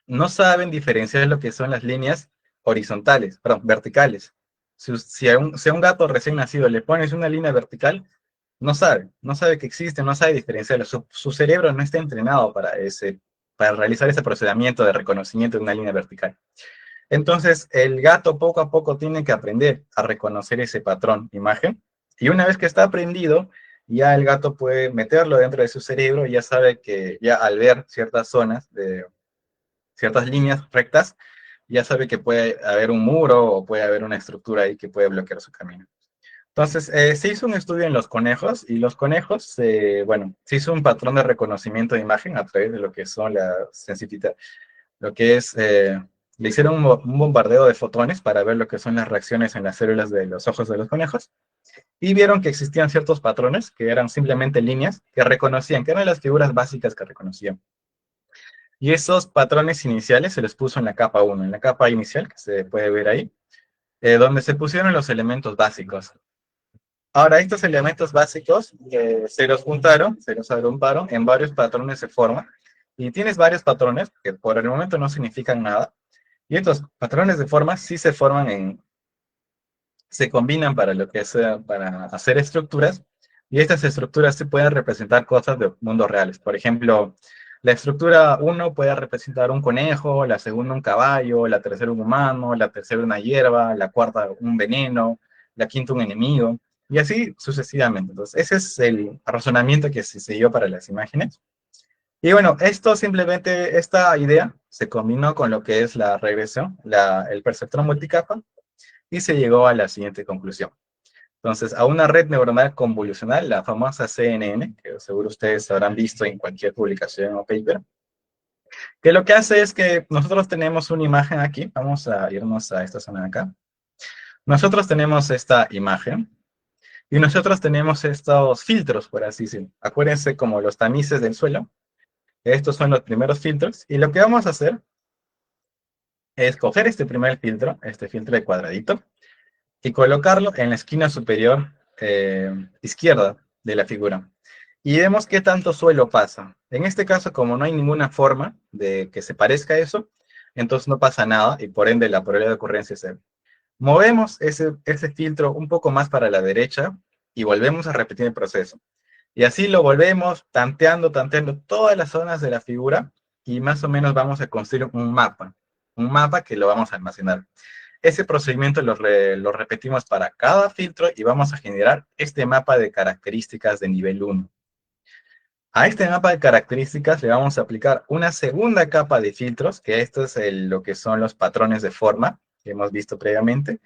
no saben diferenciar lo que son las líneas horizontales, perdón, verticales. Si a un gato recién nacido le pones una línea vertical, no sabe que existe, no sabe diferenciarlo. Su cerebro no está entrenado para realizar ese procedimiento de reconocimiento de una línea vertical. Entonces, el gato poco a poco tiene que aprender a reconocer ese patrón imagen, y una vez que está aprendido, ya el gato puede meterlo dentro de su cerebro y ya sabe que ya al ver ciertas zonas de ciertas líneas rectas, ya sabe que puede haber un muro o puede haber una estructura ahí que puede bloquear su camino. Entonces, se hizo un estudio en los conejos y los conejos, bueno, se hizo un patrón de reconocimiento de imagen a través de lo que son la sensibilidad, lo que es, le hicieron un bombardeo de fotones para ver lo que son las reacciones en las células de los ojos de los conejos y vieron que existían ciertos patrones que eran simplemente líneas que reconocían, que eran las figuras básicas que reconocían. Y esos patrones iniciales se les puso en la capa 1, en la capa inicial, que se puede ver ahí, donde se pusieron los elementos básicos. Ahora, estos elementos básicos se los juntaron, se los agruparon en varios patrones de forma, y tienes varios patrones que por el momento no significan nada, y estos patrones de forma sí se forman se combinan para lo que sea, para hacer estructuras, y estas estructuras sí pueden representar cosas de mundos reales. Por ejemplo, la estructura 1 puede representar un conejo, la segunda un caballo, la tercera un humano, la tercera una hierba, la cuarta un veneno, la quinta un enemigo, y así sucesivamente. Entonces, ese es el razonamiento que se siguió para las imágenes. Y bueno, esta idea se combinó con lo que es la regresión, el perceptrón multicapa, y se llegó a la siguiente conclusión. Entonces, a una red neuronal convolucional, la famosa CNN, que seguro ustedes habrán visto en cualquier publicación o paper, que lo que hace es que nosotros tenemos una imagen aquí, vamos a irnos a esta zona de acá. Nosotros tenemos esta imagen, y nosotros tenemos estos filtros, por así decirlo. Acuérdense como los tamices del suelo. Estos son los primeros filtros, y lo que vamos a hacer es coger este primer filtro, este filtro de cuadradito, y colocarlo en la esquina superior izquierda de la figura. Y vemos qué tanto suelo pasa. En este caso, como no hay ninguna forma de que se parezca a eso, entonces no pasa nada y por ende la probabilidad de ocurrencia es cero. movemos ese filtro un poco más para la derecha y volvemos a repetir el proceso. Y así lo volvemos tanteando todas las zonas de la figura y más o menos vamos a construir un mapa que lo vamos a almacenar. Ese procedimiento lo repetimos para cada filtro y vamos a generar este mapa de características de nivel 1. A este mapa de características le vamos a aplicar una segunda capa de filtros, que esto es lo que son los patrones de forma que hemos visto previamente,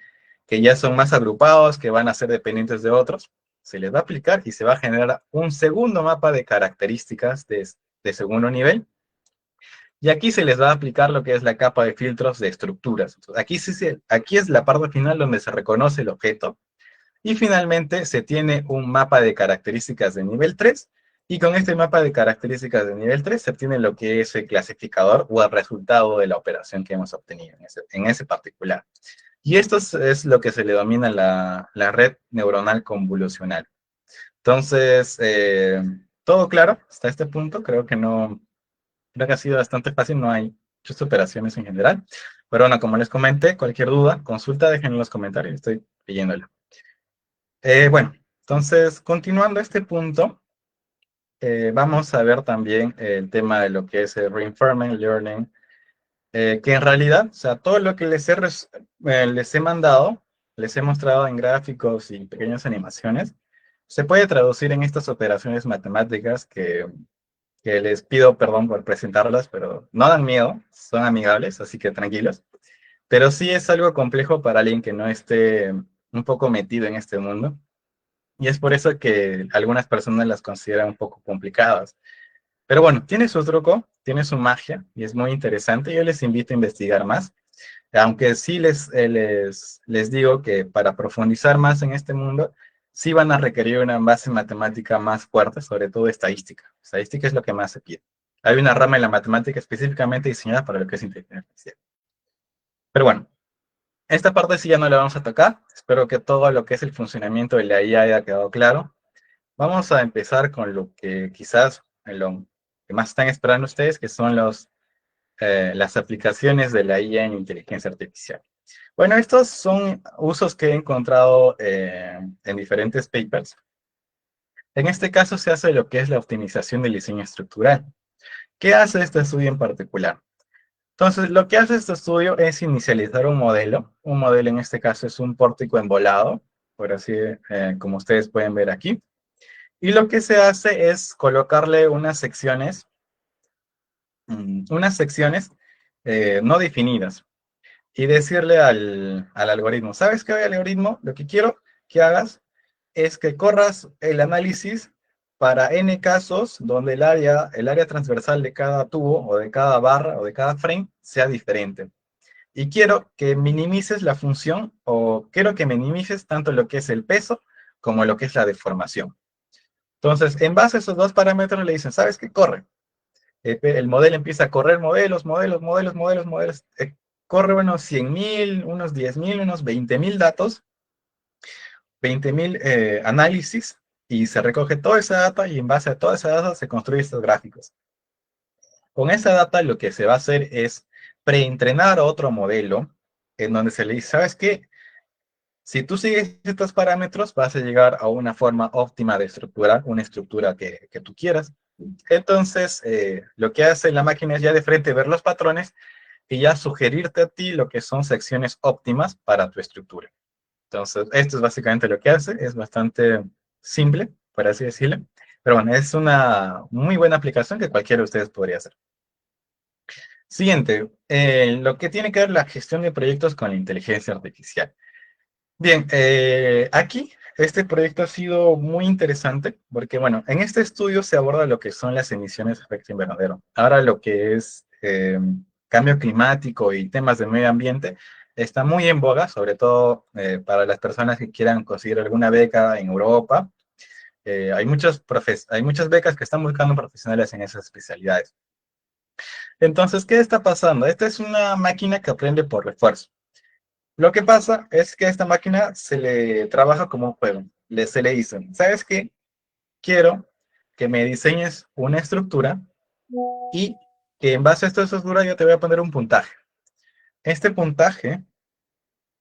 que ya son más agrupados, que van a ser dependientes de otros. Se les va a aplicar y se va a generar un segundo mapa de características de segundo nivel. Y aquí se les va a aplicar lo que es la capa de filtros de estructuras. Entonces, aquí es la parte final donde se reconoce el objeto. Y finalmente se tiene un mapa de características de nivel 3. Y con este mapa de características de nivel 3 se obtiene lo que es el clasificador o el resultado de la operación que hemos obtenido en ese particular. Y esto es lo que se le denomina la red neuronal convolucional. Entonces, todo claro hasta este punto. Creo que ha sido bastante fácil, no hay muchas operaciones en general. Pero bueno, como les comenté, cualquier duda, consulta, déjenlo en los comentarios, estoy leyéndolo. Bueno, entonces, continuando este punto, vamos a ver también el tema de lo que es el reinforcement learning, que en realidad, o sea, todo lo que les he mandado, les he mostrado en gráficos y pequeñas animaciones, se puede traducir en estas operaciones matemáticas que les pido perdón por presentarlas, pero no dan miedo, son amigables, así que tranquilos. Pero sí es algo complejo para alguien que no esté un poco metido en este mundo. Y es por eso que algunas personas las consideran un poco complicadas. Pero bueno, tiene su truco, tiene su magia y es muy interesante. Yo les invito a investigar más. Aunque sí les digo que para profundizar más en este mundo, sí van a requerir una base matemática más fuerte, sobre todo estadística. Estadística es lo que más se pide. Hay una rama en la matemática específicamente diseñada para lo que es inteligencia artificial. Pero bueno, esta parte sí ya no la vamos a tocar. Espero que todo lo que es el funcionamiento de la IA haya quedado claro. Vamos a empezar con lo que quizás lo que más están esperando ustedes, que son las aplicaciones de la IA en inteligencia artificial. Bueno, estos son usos que he encontrado en diferentes papers. En este caso se hace lo que es la optimización del diseño estructural. ¿Qué hace este estudio en particular? Entonces, lo que hace este estudio es inicializar un modelo. Un modelo en este caso es un pórtico embolado, por así como ustedes pueden ver aquí. Y lo que se hace es colocarle unas secciones no definidas y decirle al algoritmo, ¿sabes qué, algoritmo? Lo que quiero que hagas es que corras el análisis para n casos donde el área transversal de cada tubo o de cada barra o de cada frame sea diferente. Y quiero que minimices la función o quiero que minimices tanto lo que es el peso como lo que es la deformación. Entonces, en base a esos dos parámetros le dicen, ¿sabes qué? Corre. El modelo empieza a correr modelos, corre unos 100.000, unos 10.000, unos 20.000 datos, 20.000 análisis, y se recoge toda esa data y en base a toda esa data se construyen estos gráficos. Con esa data lo que se va a hacer es preentrenar otro modelo en donde se le dice, ¿sabes qué? Si tú sigues estos parámetros, vas a llegar a una forma óptima de estructurar una estructura que tú quieras. Entonces, lo que hace la máquina es ya de frente ver los patrones y ya sugerirte a ti lo que son secciones óptimas para tu estructura. Entonces, esto es básicamente lo que hace. Es bastante simple, por así decirlo. Pero bueno, es una muy buena aplicación que cualquiera de ustedes podría hacer. Siguiente, lo que tiene que ver la gestión de proyectos con la inteligencia artificial. Bien, aquí este proyecto ha sido muy interesante porque, bueno, en este estudio se aborda lo que son las emisiones de efecto invernadero. Ahora lo que es cambio climático y temas de medio ambiente está muy en boga, sobre todo para las personas que quieran conseguir alguna beca en Europa. Hay muchas becas que están buscando profesionales en esas especialidades. Entonces, ¿qué está pasando? Esta es una máquina que aprende por refuerzo. Lo que pasa es que a esta máquina se le trabaja como un juego. Se le dice, ¿sabes qué? Quiero que me diseñes una estructura y que en base a esta estructura yo te voy a poner un puntaje. Este puntaje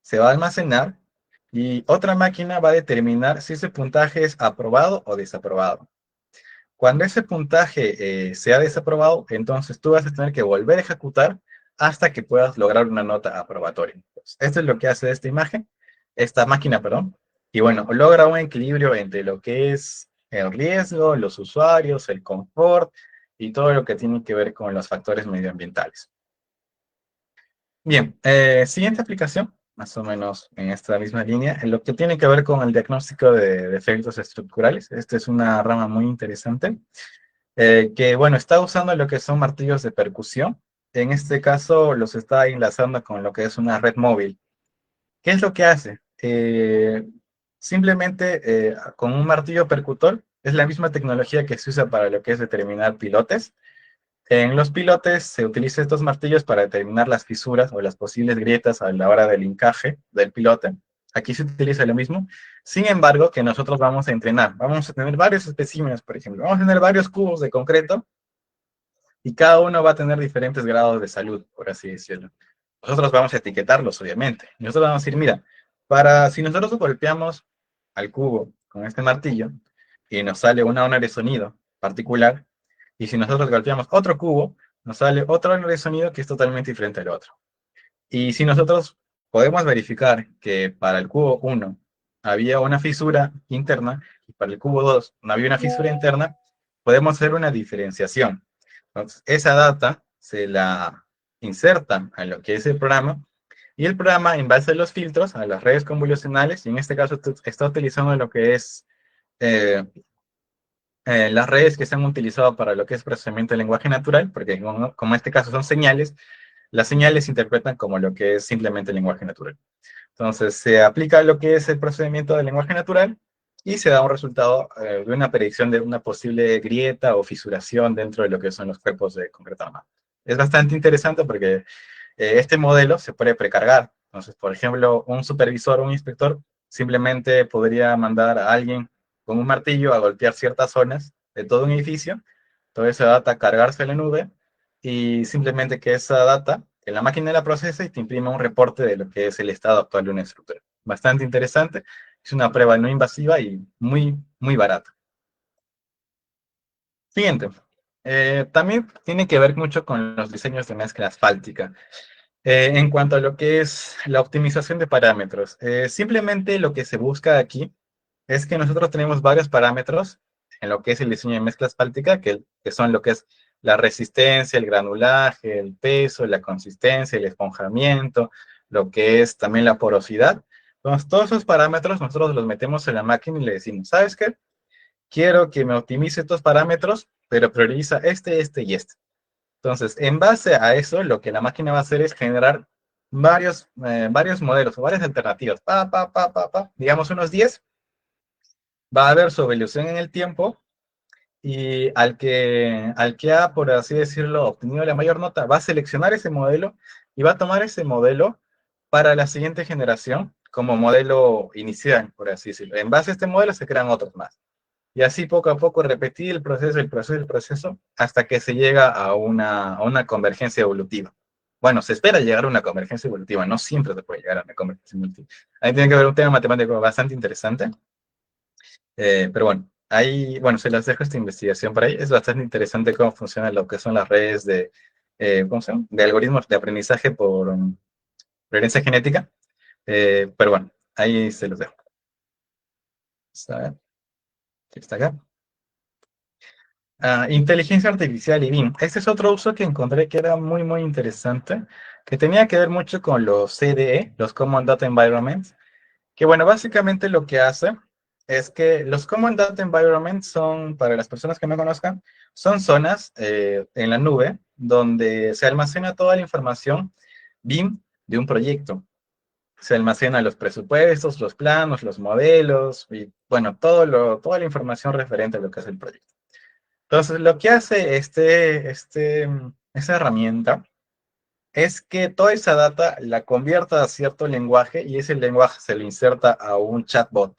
se va a almacenar y otra máquina va a determinar si ese puntaje es aprobado o desaprobado. Cuando ese puntaje sea desaprobado, entonces tú vas a tener que volver a ejecutar hasta que puedas lograr una nota aprobatoria. Entonces, esto es lo que hace esta máquina, perdón. Y bueno, logra un equilibrio entre lo que es el riesgo, los usuarios, el confort y todo lo que tiene que ver con los factores medioambientales. Bien, siguiente aplicación, más o menos en esta misma línea, en lo que tiene que ver con el diagnóstico de defectos estructurales. Esta es una rama muy interesante, que bueno, está usando lo que son martillos de percusión. En este caso los está enlazando con lo que es una red móvil. ¿Qué es lo que hace? Simplemente con un martillo percutor, es la misma tecnología que se usa para lo que es determinar pilotes. En los pilotes se utilizan estos martillos para determinar las fisuras o las posibles grietas a la hora del encaje del pilote. Aquí se utiliza lo mismo. Sin embargo, que nosotros vamos a entrenar. Vamos a tener varios especímenes, por ejemplo. Vamos a tener varios cubos de concreto y cada uno va a tener diferentes grados de salud, por así decirlo. Nosotros vamos a etiquetarlos, obviamente. Nosotros vamos a decir, mira, si nosotros golpeamos al cubo con este martillo y nos sale una onda de sonido particular, y si nosotros golpeamos otro cubo, nos sale otra onda de sonido que es totalmente diferente al otro. Y si nosotros podemos verificar que para el cubo 1 había una fisura interna y para el cubo 2 no había una fisura interna, podemos hacer una diferenciación. Entonces, esa data se la insertan a lo que es el programa y el programa, en base a los filtros, a las redes convolucionales, y en este caso está utilizando lo que es las redes que se han utilizado para lo que es procesamiento de lenguaje natural, porque como en este caso son señales, las señales se interpretan como lo que es simplemente el lenguaje natural. Entonces, se aplica lo que es el procedimiento del lenguaje natural y se da un resultado de una predicción de una posible grieta o fisuración dentro de lo que son los cuerpos de concreto armado. Es bastante interesante porque este modelo se puede precargar. Entonces, por ejemplo, un supervisor o un inspector simplemente podría mandar a alguien con un martillo a golpear ciertas zonas de todo un edificio, toda esa data cargarse en la nube y simplemente que esa data, que la máquina la procese y te imprima un reporte de lo que es el estado actual de una estructura. Bastante interesante, es una prueba no invasiva y muy, muy barata. Siguiente. También tiene que ver mucho con los diseños de mezcla asfáltica. En cuanto a lo que es la optimización de parámetros, simplemente lo que se busca aquí es que nosotros tenemos varios parámetros en lo que es el diseño de mezcla asfáltica, que son lo que es la resistencia, el granulaje, el peso, la consistencia, el esponjamiento, lo que es también la porosidad. Entonces, todos esos parámetros nosotros los metemos en la máquina y le decimos, ¿sabes qué? Quiero que me optimice estos parámetros, pero prioriza este y este. Entonces, en base a eso, lo que la máquina va a hacer es generar varios modelos o varias alternativas. Digamos unos 10. Va a haber su evolución en el tiempo y al que ha, por así decirlo, obtenido la mayor nota, va a seleccionar ese modelo y va a tomar ese modelo para la siguiente generación como modelo inicial, por así decirlo. En base a este modelo se crean otros más. Y así poco a poco repetir el proceso, hasta que se llega a una convergencia evolutiva. Bueno, se espera llegar a una convergencia evolutiva, no siempre se puede llegar a una convergencia evolutiva. Ahí tiene que haber un tema matemático bastante interesante, pero bueno, ahí, bueno, se las dejo esta investigación por ahí. Es bastante interesante cómo funciona lo que son las redes ¿cómo se llama? De algoritmos de aprendizaje por herencia genética. Pero bueno, ahí se los dejo. Está acá. Inteligencia artificial y BIM. Este es otro uso que encontré que era muy, muy interesante, que tenía que ver mucho con los CDE, los Common Data Environments, que bueno, básicamente lo que hace es que los Common Data Environments son, para las personas que no conozcan, son zonas en la nube donde se almacena toda la información BIM de un proyecto. Se almacenan los presupuestos, los planos, los modelos y bueno, toda la información referente a lo que es el proyecto. Entonces, lo que hace esa herramienta es que toda esa data la convierta a cierto lenguaje y ese lenguaje se lo inserta a un chatbot.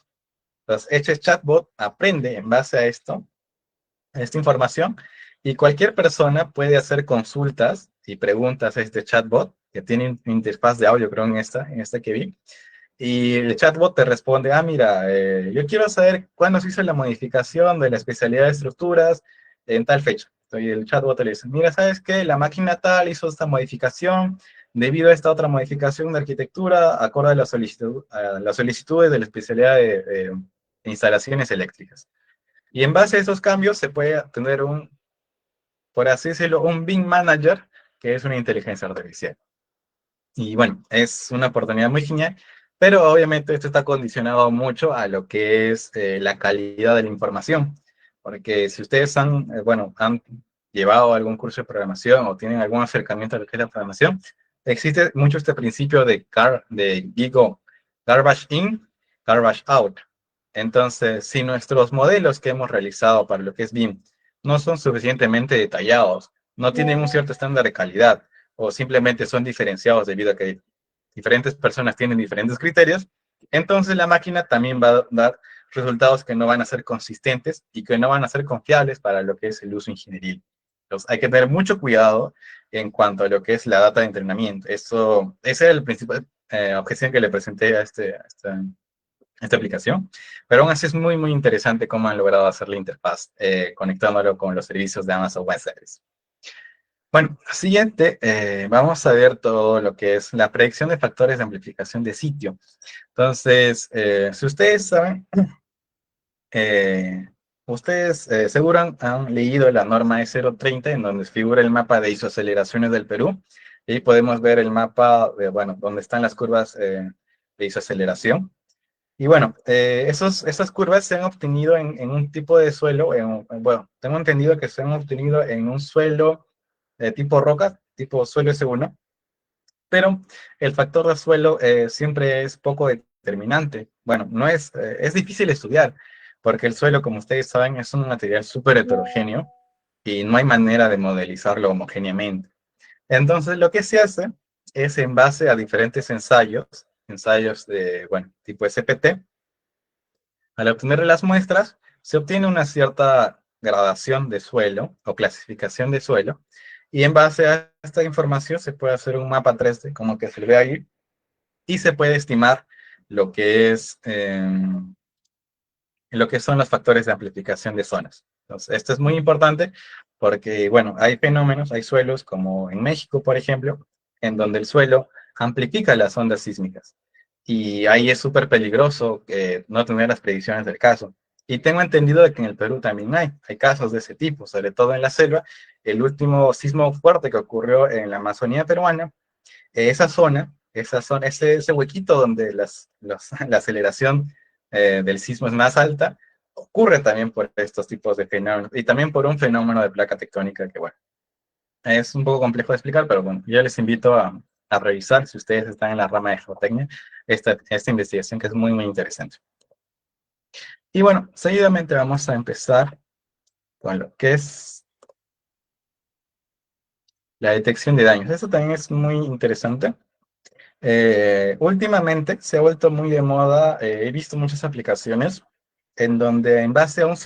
Entonces, este chatbot aprende en base a esta información, y cualquier persona puede hacer consultas y preguntas a este chatbot que tiene interfaz de audio, creo, en esta que vi. Y el chatbot te responde, mira, yo quiero saber cuándo se hizo la modificación de la especialidad de estructuras en tal fecha. Y el chatbot le dice, mira, ¿sabes qué? La máquina tal hizo esta modificación debido a esta otra modificación de arquitectura acorde a las solicitudes de la especialidad de instalaciones eléctricas. Y en base a esos cambios se puede tener por así decirlo, un BIM Manager, que es una inteligencia artificial. Y bueno, es una oportunidad muy genial, pero obviamente esto está condicionado mucho a lo que es la calidad de la información. Porque si ustedes han llevado algún curso de programación o tienen algún acercamiento a lo que es la programación, existe mucho este principio de GIGO, garbage in, garbage out. Entonces, si nuestros modelos que hemos realizado para lo que es BIM no son suficientemente detallados, no tienen un cierto estándar de calidad, o simplemente son diferenciados debido a que diferentes personas tienen diferentes criterios, entonces la máquina también va a dar resultados que no van a ser consistentes y que no van a ser confiables para lo que es el uso ingenieril. Entonces hay que tener mucho cuidado en cuanto a lo que es la data de entrenamiento. Ese es el principal objeción que le presenté a esta aplicación, pero aún así es muy, muy interesante cómo han logrado hacer la interfaz conectándolo con los servicios de Amazon Web Services. Bueno, siguiente, vamos a ver todo lo que es la predicción de factores de amplificación de sitio. Entonces, si ustedes saben, seguro han leído la norma E030, en donde figura el mapa de isoaceleraciones del Perú, y ahí podemos ver el mapa, donde están las curvas de isoaceleración. Y bueno, esas curvas se han obtenido en un tipo de suelo, tengo entendido que se han obtenido en un suelo de tipo roca, tipo suelo S1, pero el factor de suelo siempre es poco determinante. Bueno, no es difícil estudiar, porque el suelo, como ustedes saben, es un material súper heterogéneo y no hay manera de modelizarlo homogéneamente. Entonces, lo que se hace es en base a diferentes ensayos de, tipo SPT, al obtener las muestras, se obtiene una cierta gradación de suelo o clasificación de suelo, y en base a esta información se puede hacer un mapa 3D, como que se ve ahí, y se puede estimar lo que son los factores de amplificación de zonas. Entonces, esto es muy importante porque, hay fenómenos, hay suelos como en México, por ejemplo, en donde el suelo amplifica las ondas sísmicas. Y ahí es súper peligroso no tener las predicciones del caso. Y tengo entendido de que en el Perú también hay casos de ese tipo, sobre todo en la selva. El último sismo fuerte que ocurrió en la Amazonía peruana, ese huequito donde la aceleración del sismo es más alta, ocurre también por estos tipos de fenómenos y también por un fenómeno de placa tectónica que, es un poco complejo de explicar, pero yo les invito a revisar, si ustedes están en la rama de geotecnia, esta investigación que es muy, muy interesante. Y bueno, seguidamente vamos a empezar con lo que es la detección de daños. Esto también es muy interesante. Últimamente se ha vuelto muy de moda, he visto muchas aplicaciones en donde en base a un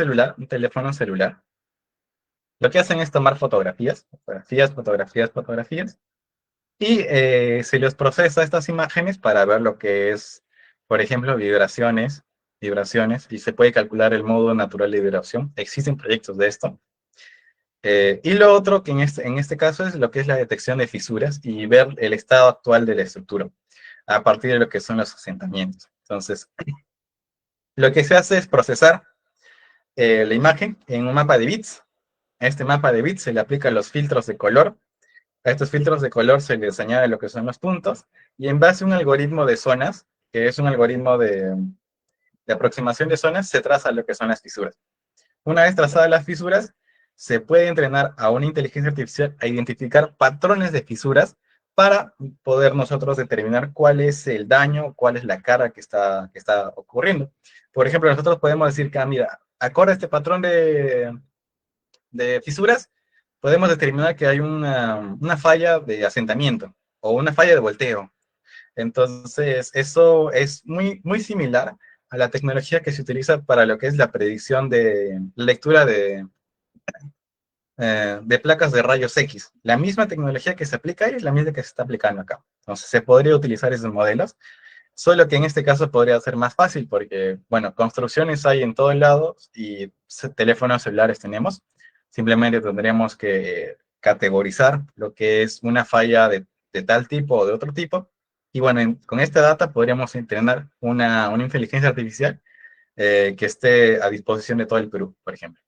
teléfono celular, lo que hacen es tomar fotografías, y se les procesa estas imágenes para ver lo que es, por ejemplo, vibraciones, y se puede calcular el modo natural de vibración. Existen proyectos de esto. Y lo otro que en este caso es lo que es la detección de fisuras y ver el estado actual de la estructura a partir de lo que son los asentamientos. Entonces, lo que se hace es procesar la imagen en un mapa de bits. A este mapa de bits se le aplican los filtros de color. A estos filtros de color se les añade lo que son los puntos, y en base a un algoritmo de zonas, que es un algoritmo de aproximación de zonas, se traza lo que son las fisuras. Una vez trazadas las fisuras, se puede entrenar a una inteligencia artificial a identificar patrones de fisuras para poder nosotros determinar cuál es el daño, cuál es la carga que está ocurriendo. Por ejemplo, nosotros podemos decir que, mira, acorde a este patrón de fisuras, podemos determinar que hay una falla de asentamiento o una falla de volteo. Entonces, eso es muy, muy similar a la tecnología que se utiliza para lo que es la predicción de lectura de de placas de rayos X. La misma tecnología que se aplica ahí es la misma que se está aplicando acá. Entonces se podría utilizar esos modelos, solo que en este caso podría ser más fácil porque, bueno, construcciones hay en todos lados y teléfonos celulares tenemos. Simplemente tendríamos que categorizar lo que es una falla de tal tipo o de otro tipo. Y bueno, con esta data podríamos entrenar una inteligencia artificial que esté a disposición de todo el Perú, por ejemplo.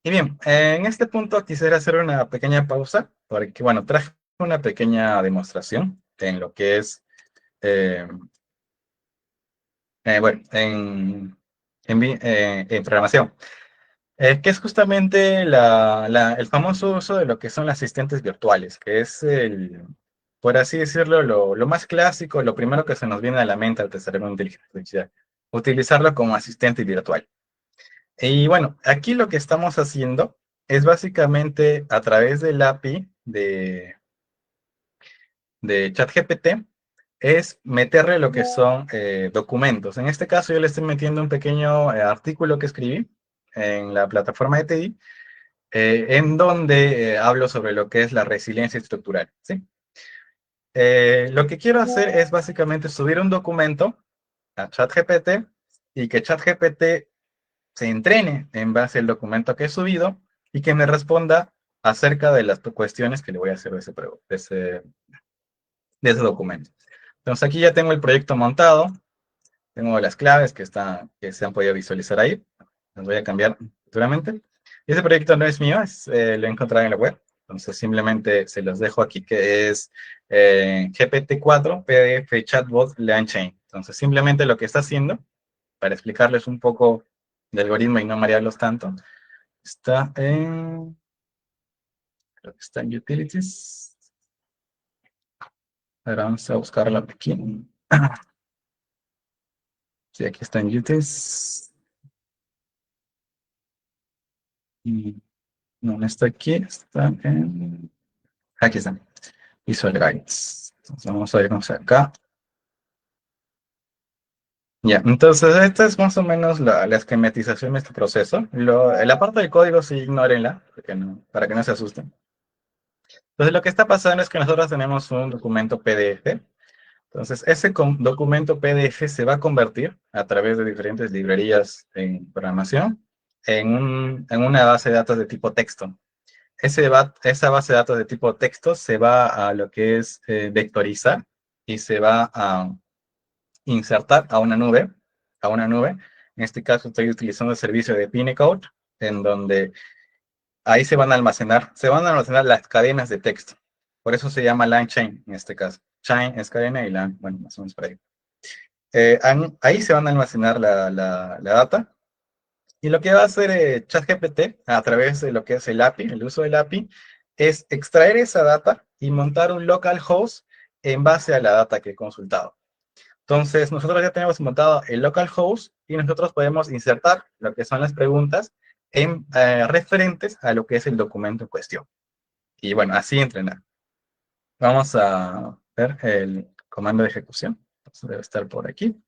Y bien, en este punto quisiera hacer una pequeña pausa, porque, bueno, traje una pequeña demostración en lo que es, eh, bueno, en programación, que es justamente el famoso uso de lo que son asistentes virtuales, que es por así decirlo, lo más clásico, lo primero que se nos viene a la mente al pensar en una inteligencia artificial, utilizarlo como asistente virtual. Y bueno, aquí lo que estamos haciendo es básicamente a través del API de ChatGPT, es meterle lo que son documentos. En este caso yo le estoy metiendo un pequeño artículo que escribí en la plataforma de TI, en donde hablo sobre lo que es la resiliencia estructural, ¿sí? Lo que quiero hacer es básicamente subir un documento a ChatGPT y que ChatGPT se entrene en base al documento que he subido y que me responda acerca de las cuestiones que le voy a hacer de ese documento. Entonces aquí ya tengo el proyecto montado, tengo las claves que se han podido visualizar ahí, las voy a cambiar futuramente. Y ese proyecto no es mío, lo he encontrado en la web, entonces simplemente se los dejo aquí, que es GPT-4 PDF Chatbot LangChain. Entonces simplemente lo que está haciendo, para explicarles un poco del algoritmo y no marearlos tanto, está en, creo que está en Utilities. Ahora vamos a buscarlo aquí. Sí, aquí está en Utilities. Y no, no está aquí, está en... Aquí está, Visual Guides. Entonces vamos a irnos acá. Ya, entonces esta es más o menos la esquematización de este proceso. La parte del código sí ignórenla, para que no se asusten. Entonces lo que está pasando es que nosotros tenemos un documento PDF. Entonces ese documento PDF se va a convertir a través de diferentes librerías en programación en una base de datos de tipo texto. Esa base de datos de tipo texto se va a lo que es vectorizar y se va a insertar a una nube. En este caso estoy utilizando el servicio de Pinecode, en donde ahí se van a almacenar las cadenas de texto. Por eso se llama LangChain en este caso. Chain es cadena y Lang, bueno, más o menos por ahí. Ahí se van a almacenar la data. Y lo que va a hacer ChatGPT a través de lo que es el API, el uso del API, es extraer esa data y montar un localhost en base a la data que he consultado. Entonces, nosotros ya tenemos montado el localhost y nosotros podemos insertar lo que son las preguntas referentes a lo que es el documento en cuestión. Y bueno, así entrenar. Vamos a ver el comando de ejecución. Entonces, debe estar por aquí.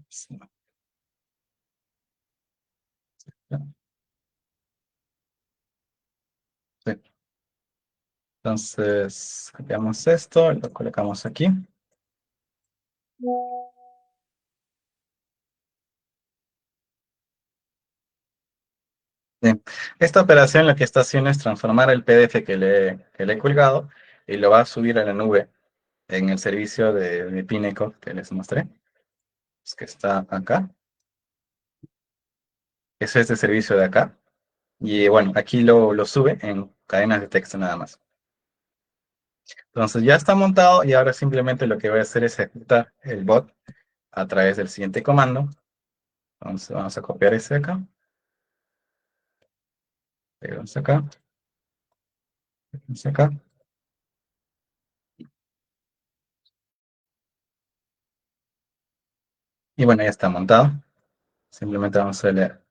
Sí. Entonces, copiamos esto, lo colocamos aquí. Bien. Esta operación lo que está haciendo es transformar el PDF que le he colgado y lo va a subir a la nube en el servicio de Pineco que les mostré, es que está acá. Es este servicio de acá. Y bueno, aquí lo sube en cadenas de texto nada más. Entonces ya está montado y ahora simplemente lo que voy a hacer es ejecutar el bot a través del siguiente comando. Entonces vamos a copiar ese acá. Pegamos acá. Pegamos acá. Y bueno, ya está montado. Simplemente vamos a leer.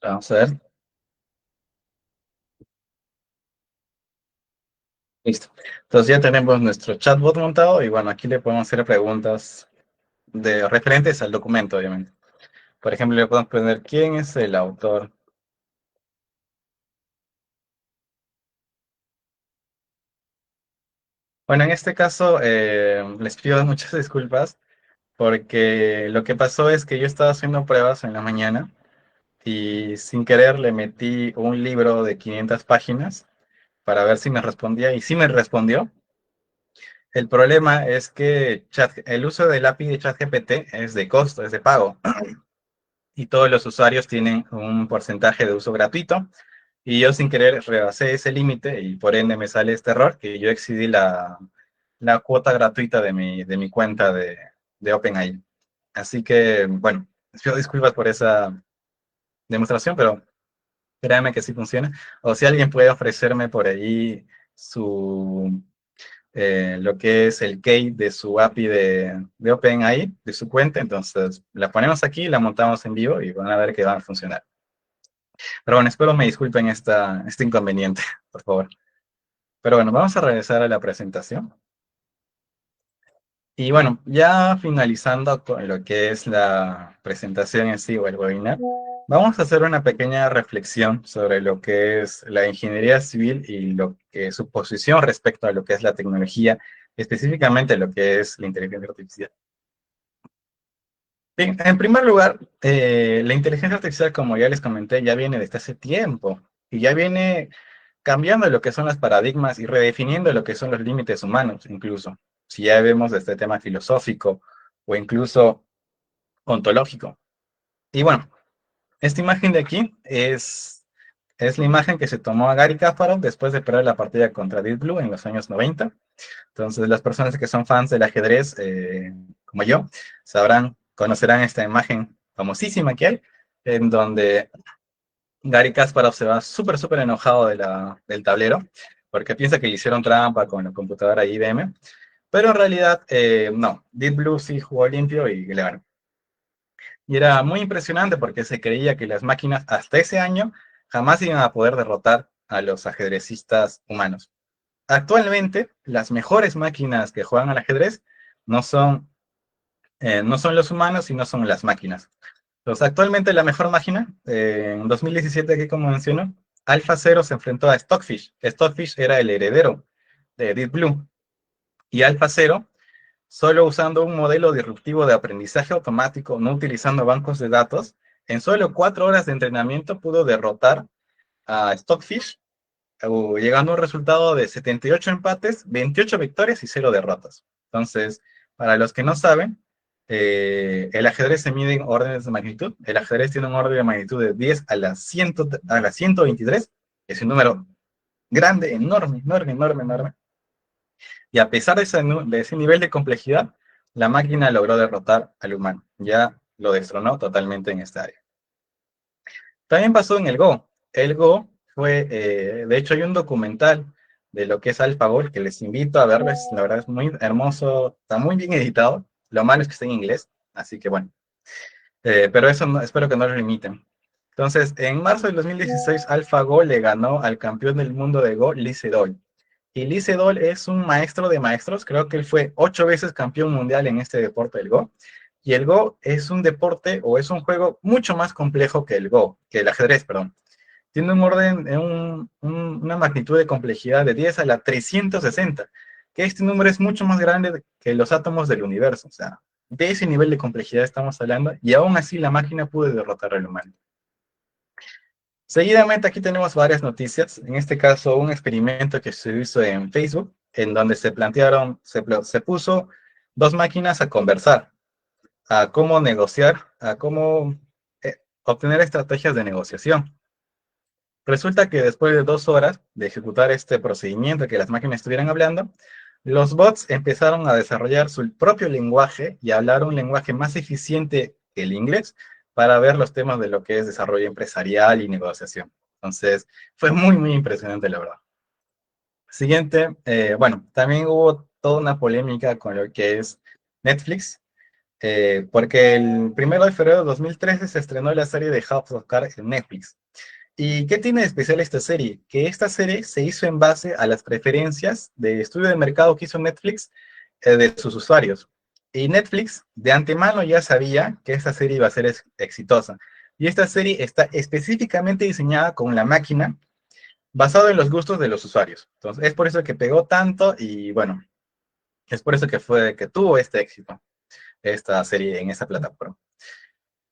Vamos a ver. Listo. Entonces ya tenemos nuestro chatbot montado y bueno, aquí le podemos hacer preguntas de referentes al documento, obviamente. Por ejemplo, le podemos poner quién es el autor. Bueno, en este caso les pido muchas disculpas porque lo que pasó es que yo estaba haciendo pruebas en la mañana y sin querer le metí un libro de 500 páginas para ver si me respondía y sí me respondió. El problema es que el uso del API de ChatGPT es de costo, es de pago y todos los usuarios tienen un porcentaje de uso gratuito y yo sin querer rebasé ese límite y por ende me sale este error que yo excedí la cuota gratuita de mi cuenta de OpenAI. Así que, bueno, pido disculpas por esa demostración, pero créanme que sí funciona. O si alguien puede ofrecerme por ahí lo que es el key de su API de OpenAI, de su cuenta, entonces la ponemos aquí, la montamos en vivo y van a ver que va a funcionar. Pero bueno, espero me disculpen este inconveniente, por favor. Pero bueno, vamos a regresar a la presentación. Y bueno, ya finalizando con lo que es la presentación en sí o el webinar, vamos a hacer una pequeña reflexión sobre lo que es la ingeniería civil y lo que su posición respecto a lo que es la tecnología, específicamente lo que es la inteligencia artificial. Bien, en primer lugar, la inteligencia artificial, como ya les comenté, ya viene desde hace tiempo y ya viene cambiando lo que son los paradigmas y redefiniendo lo que son los límites humanos, incluso. Si ya vemos este tema filosófico o incluso ontológico. Y bueno, esta imagen de aquí es la imagen que se tomó a Gary Kasparov después de perder la partida contra Deep Blue en los años 90. Entonces, las personas que son fans del ajedrez, como yo, conocerán esta imagen famosísima que hay, en donde Gary Kasparov se va súper enojado del tablero, porque piensa que le hicieron trampa con la computadora IBM, pero en realidad, no, Deep Blue sí jugó limpio y le ganó. Y era muy impresionante porque se creía que las máquinas hasta ese año jamás iban a poder derrotar a los ajedrecistas humanos. Actualmente, las mejores máquinas que juegan al ajedrez no son, no son los humanos, sino son las máquinas. Entonces, actualmente la mejor máquina, en 2017, aquí como menciono, AlphaZero se enfrentó a Stockfish. Stockfish era el heredero de Deep Blue. Y AlphaZero, solo usando un modelo disruptivo de aprendizaje automático, no utilizando bancos de datos, en solo 4 horas de entrenamiento pudo derrotar a Stockfish, llegando a un resultado de 78 empates, 28 victorias y 0 derrotas. Entonces, para los que no saben, el ajedrez se mide en órdenes de magnitud. El ajedrez tiene un orden de magnitud de 10 a la 123. Es un número grande, enorme. Y a pesar de ese nivel de complejidad, la máquina logró derrotar al humano. Ya lo destronó totalmente en esta área. También pasó en el Go. El Go fue, de hecho, hay un documental de lo que es AlphaGo que les invito a verles. La verdad es muy hermoso, está muy bien editado. Lo malo es que está en inglés, así que bueno. Pero eso espero que no lo limiten. Entonces, en marzo del 2016, AlphaGo le ganó al campeón del mundo de Go, Lee Sedol. Y Lee Sedol es un maestro de maestros, creo que él fue 8 veces campeón mundial en este deporte del Go. Y el Go es un deporte o es un juego mucho más complejo que que el ajedrez, perdón. Tiene un orden, una magnitud de complejidad de 10 a la 360, que este número es mucho más grande que los átomos del universo. O sea, de ese nivel de complejidad estamos hablando, y aún así la máquina pudo derrotar al humano. Seguidamente aquí tenemos varias noticias, en este caso un experimento que se hizo en Facebook, en donde se puso dos máquinas a conversar, a cómo negociar, a cómo obtener estrategias de negociación. Resulta que después de 2 horas de ejecutar este procedimiento, que las máquinas estuvieran hablando, los bots empezaron a desarrollar su propio lenguaje y a hablar un lenguaje más eficiente que el inglés para ver los temas de lo que es desarrollo empresarial y negociación. Entonces, fue muy impresionante, la verdad. Siguiente, bueno, también hubo toda una polémica con lo que es Netflix, porque el 1 de febrero de 2013 se estrenó la serie de House of Cards en Netflix. ¿Y qué tiene de especial esta serie? Que esta serie se hizo en base a las preferencias de estudio de mercado que hizo Netflix de sus usuarios. Y Netflix de antemano ya sabía que esta serie iba a ser exitosa. Y esta serie está específicamente diseñada con la máquina basado en los gustos de los usuarios. Entonces, es por eso que pegó tanto y bueno, es por eso que tuvo este éxito, esta serie en esa plataforma.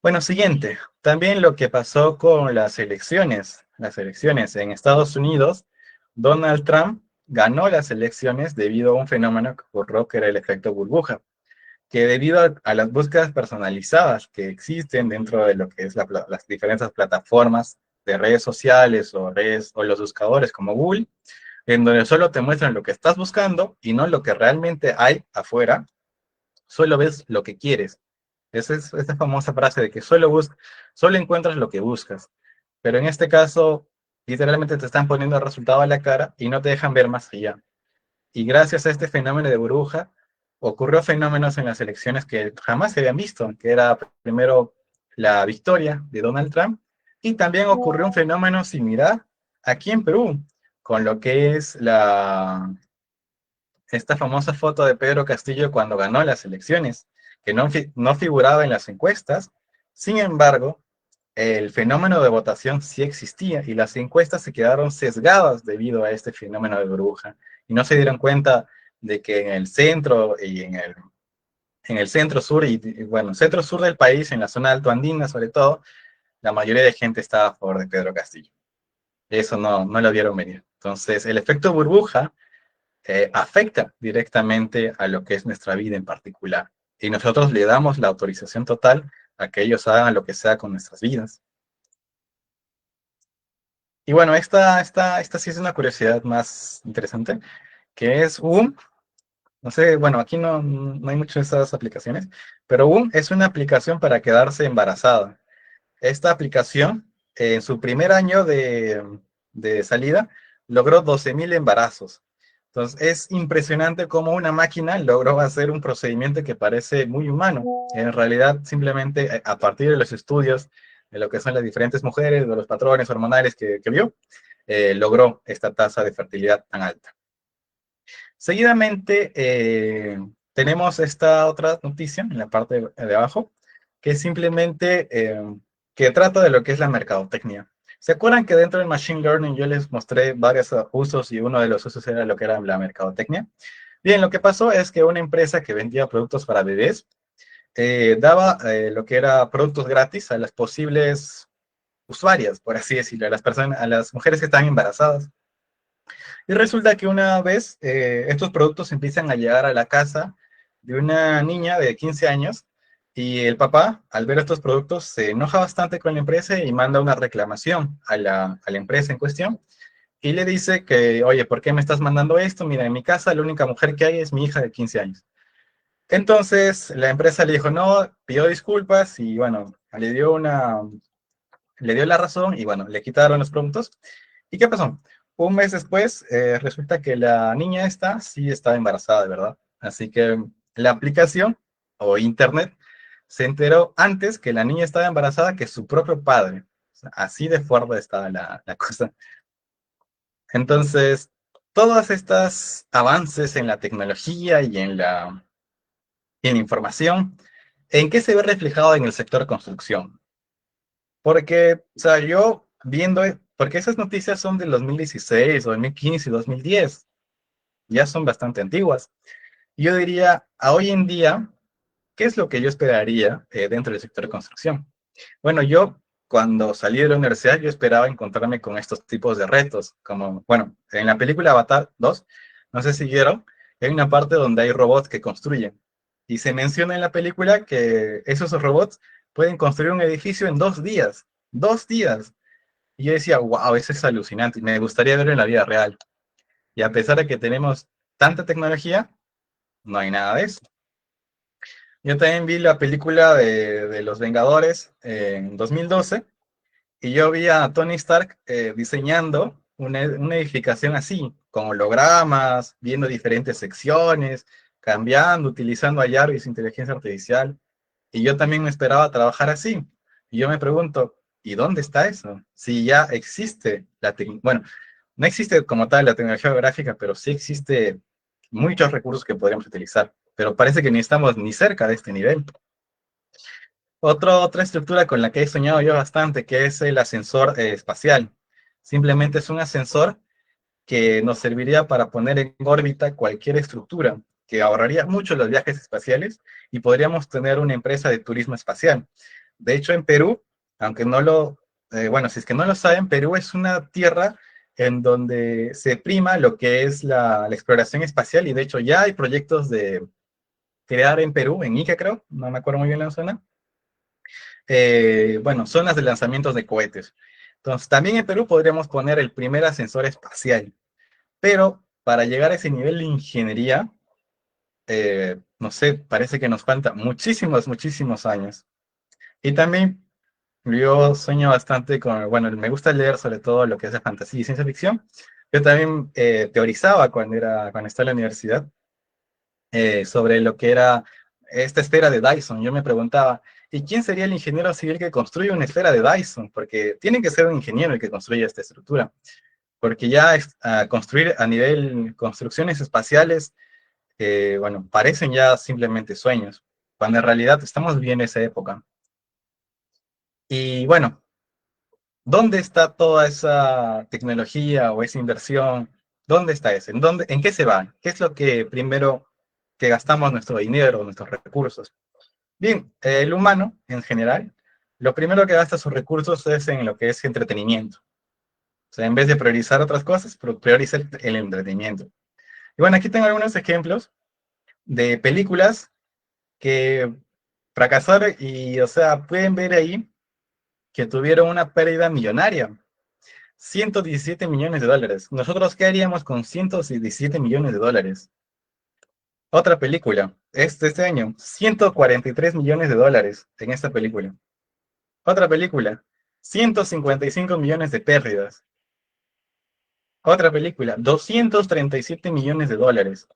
Bueno, siguiente. También lo que pasó con las elecciones. Las elecciones en Estados Unidos, Donald Trump ganó las elecciones debido a un fenómeno que ocurrió que era el efecto burbuja, que debido a las búsquedas personalizadas que existen dentro de lo que es las diferentes plataformas de redes sociales o los buscadores como Google, en donde solo te muestran lo que estás buscando y no lo que realmente hay afuera, solo ves lo que quieres. Esa es esta famosa frase de que solo encuentras lo que buscas. Pero en este caso, literalmente te están poniendo el resultado a la cara y no te dejan ver más allá. Y gracias a este fenómeno de burbuja, ocurrió fenómenos en las elecciones que jamás se habían visto, que era primero la victoria de Donald Trump, y también ocurrió un fenómeno similar aquí en Perú, con lo que es esta famosa foto de Pedro Castillo cuando ganó las elecciones, que no figuraba en las encuestas. Sin embargo, el fenómeno de votación sí existía y las encuestas se quedaron sesgadas debido a este fenómeno de burbuja y no se dieron cuenta de que en el centro y en el centro sur bueno, centro sur del país, en la zona alto andina sobre todo, la mayoría de gente estaba a favor de Pedro Castillo. Eso no lo vieron venir. Entonces, el efecto burbuja afecta directamente a lo que es nuestra vida en particular. Y nosotros le damos la autorización total a que ellos hagan lo que sea con nuestras vidas. Y bueno, esta sí es una curiosidad más interesante, que es no sé, bueno, aquí no hay muchas de esas aplicaciones, pero es una aplicación para quedarse embarazada. Esta aplicación, en su primer año de salida, logró 12.000 embarazos. Entonces, es impresionante cómo una máquina logró hacer un procedimiento que parece muy humano. En realidad, simplemente a partir de los estudios de lo que son las diferentes mujeres, de los patrones hormonales que vio, logró esta tasa de fertilidad tan alta. Seguidamente, tenemos esta otra noticia en la parte de abajo, que es simplemente que trata de lo que es la mercadotecnia. ¿Se acuerdan que dentro del Machine Learning yo les mostré varios usos y uno de los usos era lo que era la mercadotecnia? Bien, lo que pasó es que una empresa que vendía productos para bebés daba lo que era productos gratis a las posibles usuarias, por así decirlo, a las mujeres que están embarazadas. Y resulta que una vez estos productos empiezan a llegar a la casa de una niña de 15 años y el papá, al ver estos productos, se enoja bastante con la empresa y manda una reclamación a la empresa en cuestión y le dice que, oye, ¿por qué me estás mandando esto? Mira, en mi casa la única mujer que hay es mi hija de 15 años. Entonces la empresa le dijo, no, pidió disculpas y bueno, le dio la razón y bueno, le quitaron los productos. ¿Y qué pasó? Un mes después, resulta que la niña esta sí estaba embarazada, de verdad. Así que la aplicación o internet se enteró antes que la niña estaba embarazada que su propio padre. O sea, así de fuerte estaba la cosa. Entonces, todos estos avances en la tecnología y en la información, ¿en qué se ve reflejado en el sector construcción? Porque, o sea, yo viendo, porque esas noticias son del 2016, 2015 y 2010, ya son bastante antiguas. Yo diría, a hoy en día, ¿qué es lo que yo esperaría dentro del sector de construcción? Bueno, yo cuando salí de la universidad, yo esperaba encontrarme con estos tipos de retos, como, bueno, en la película Avatar 2, no sé si vieron, hay una parte donde hay robots que construyen. Y se menciona en la película que esos robots pueden construir un edificio en 2 días. 2 días. Y yo decía, wow, eso es alucinante. Y me gustaría verlo en la vida real. Y a pesar de que tenemos tanta tecnología, no hay nada de eso. Yo también vi la película de Los Vengadores en 2012 y yo vi a Tony Stark diseñando una edificación así, con hologramas, viendo diferentes secciones, cambiando, utilizando a Jarvis, inteligencia artificial. Y yo también me esperaba trabajar así. Y yo me pregunto, ¿Y dónde está eso? Si ya existe bueno, no existe como tal la tecnología gráfica, pero sí existe muchos recursos que podríamos utilizar, pero parece que ni estamos ni cerca de este nivel. Otra estructura con la que he soñado yo bastante, que es el ascensor espacial. Simplemente es un ascensor que nos serviría para poner en órbita cualquier estructura, que ahorraría mucho los viajes espaciales y podríamos tener una empresa de turismo espacial. De hecho, en Perú, aunque no bueno, si es que no lo saben, Perú es una tierra en donde se prima lo que es la exploración espacial y de hecho ya hay proyectos de crear en Perú, en Ica creo, no me acuerdo muy bien la zona, bueno, zonas de lanzamientos de cohetes. Entonces, también en Perú podríamos poner el primer ascensor espacial, pero para llegar a ese nivel de ingeniería, no sé, parece que nos falta muchísimos, muchísimos años. Y también yo sueño bastante con, bueno, me gusta leer sobre todo lo que es de fantasía y ciencia ficción. Yo también teorizaba cuando estaba en la universidad sobre lo que era esta esfera de Dyson. Yo me preguntaba, ¿y quién sería el ingeniero civil que construye una esfera de Dyson? Porque tiene que ser un ingeniero el que construya esta estructura. Porque ya construir a nivel construcciones espaciales, bueno, parecen ya simplemente sueños, cuando en realidad estamos viviendo esa época. Y bueno, ¿dónde está toda esa tecnología o esa inversión? ¿Dónde está eso? ¿En qué se va? ¿Qué es lo que primero que gastamos nuestro dinero, nuestros recursos? Bien, el humano en general, lo primero que gasta sus recursos es en lo que es entretenimiento. O sea, en vez de priorizar otras cosas, prioriza el entretenimiento. Y bueno, aquí tengo algunos ejemplos de películas que fracasaron y, o sea, pueden ver ahí que tuvieron una pérdida millonaria. 117 millones de dólares. ¿Nosotros qué haríamos con 117 millones de dólares? Otra película, este año, 143 millones de dólares en esta película. Otra película, 155 millones de pérdidas. Otra película, 237 millones de dólares.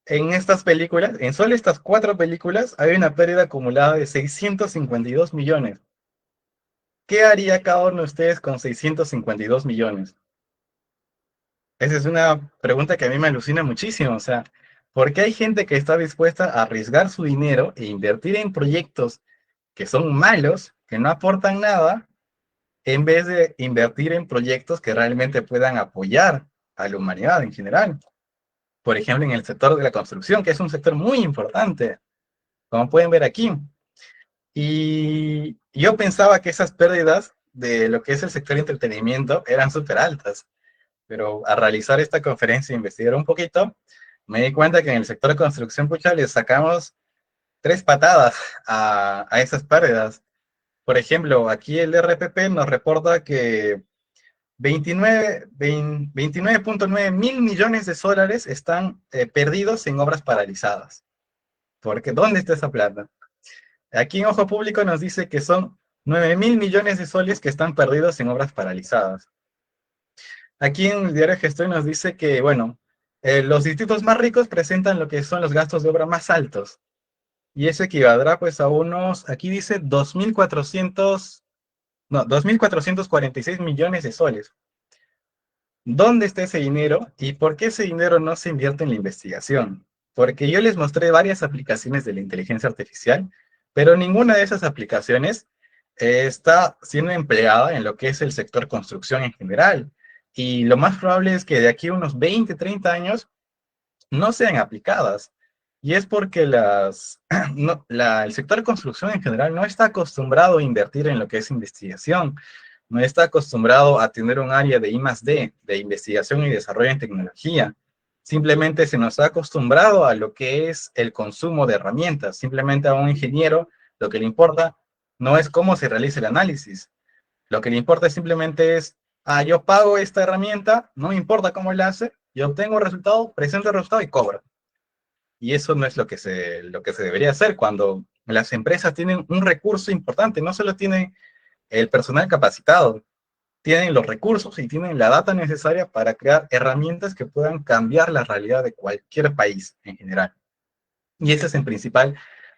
En estas películas, en solo estas 4 películas, hay una pérdida acumulada de 652 millones. ¿Qué haría cada uno de ustedes con 652 millones? Esa es una pregunta que a mí me alucina muchísimo. O sea, ¿por qué hay gente que está dispuesta a arriesgar su dinero e invertir en proyectos que son malos, que no aportan nada, en vez de invertir en proyectos que realmente puedan apoyar a la humanidad en general? Por ejemplo, en el sector de la construcción, que es un sector muy importante, como pueden ver aquí. Y yo pensaba que esas pérdidas de lo que es el sector de entretenimiento eran súper altas, pero al realizar esta conferencia e investigar un poquito, me di cuenta que en el sector de construcción, pucha, le sacamos 3 patadas a esas pérdidas. Por ejemplo, aquí el RPP nos reporta que 29.9 mil millones de dólares están perdidos en obras paralizadas. Porque ¿dónde está esa plata? Aquí en Ojo Público nos dice que son 9.000 millones de soles que están perdidos en obras paralizadas. Aquí en el diario Gestor nos dice que, bueno, los distritos más ricos presentan lo que son los gastos de obra más altos. Y eso equivaldrá pues a unos, aquí dice 2.446 millones de soles. ¿Dónde está ese dinero y por qué ese dinero no se invierte en la investigación? Porque yo les mostré varias aplicaciones de la inteligencia artificial, pero ninguna de esas aplicaciones está siendo empleada en lo que es el sector construcción en general. Y lo más probable es que de aquí a unos 20, 30 años no sean aplicadas. Y es porque el sector de construcción en general no está acostumbrado a invertir en lo que es investigación, no está acostumbrado a tener un área de I+D, de investigación y desarrollo en tecnología. Simplemente se nos ha acostumbrado a lo que es el consumo de herramientas. Simplemente a un ingeniero lo que le importa no es cómo se realiza el análisis. Lo que le importa simplemente es, yo pago esta herramienta, no me importa cómo la hace, yo obtengo el resultado, presento el resultado y cobro. Y eso no es lo que se debería hacer cuando las empresas tienen un recurso importante, no solo tienen el personal capacitado, tienen los recursos y tienen la data necesaria para crear herramientas que puedan cambiar la realidad de cualquier país en general. Y esa es en principal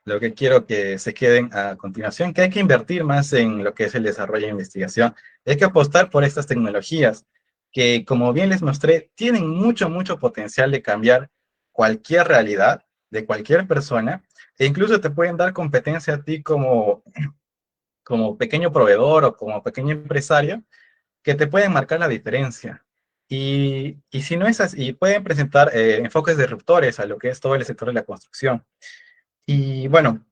lo que quiero que se queden a continuación, que hay que invertir más en lo que es el desarrollo e investigación. Hay que apostar por estas tecnologías que, como bien les mostré, tienen mucho, mucho potencial de cambiar cualquier realidad de cualquier persona, e incluso te pueden dar competencia a ti como pequeño proveedor o como pequeño empresario, que te pueden marcar la diferencia. Y si no es así, pueden presentar enfoques disruptores a lo que es todo el sector de la construcción. Y bueno,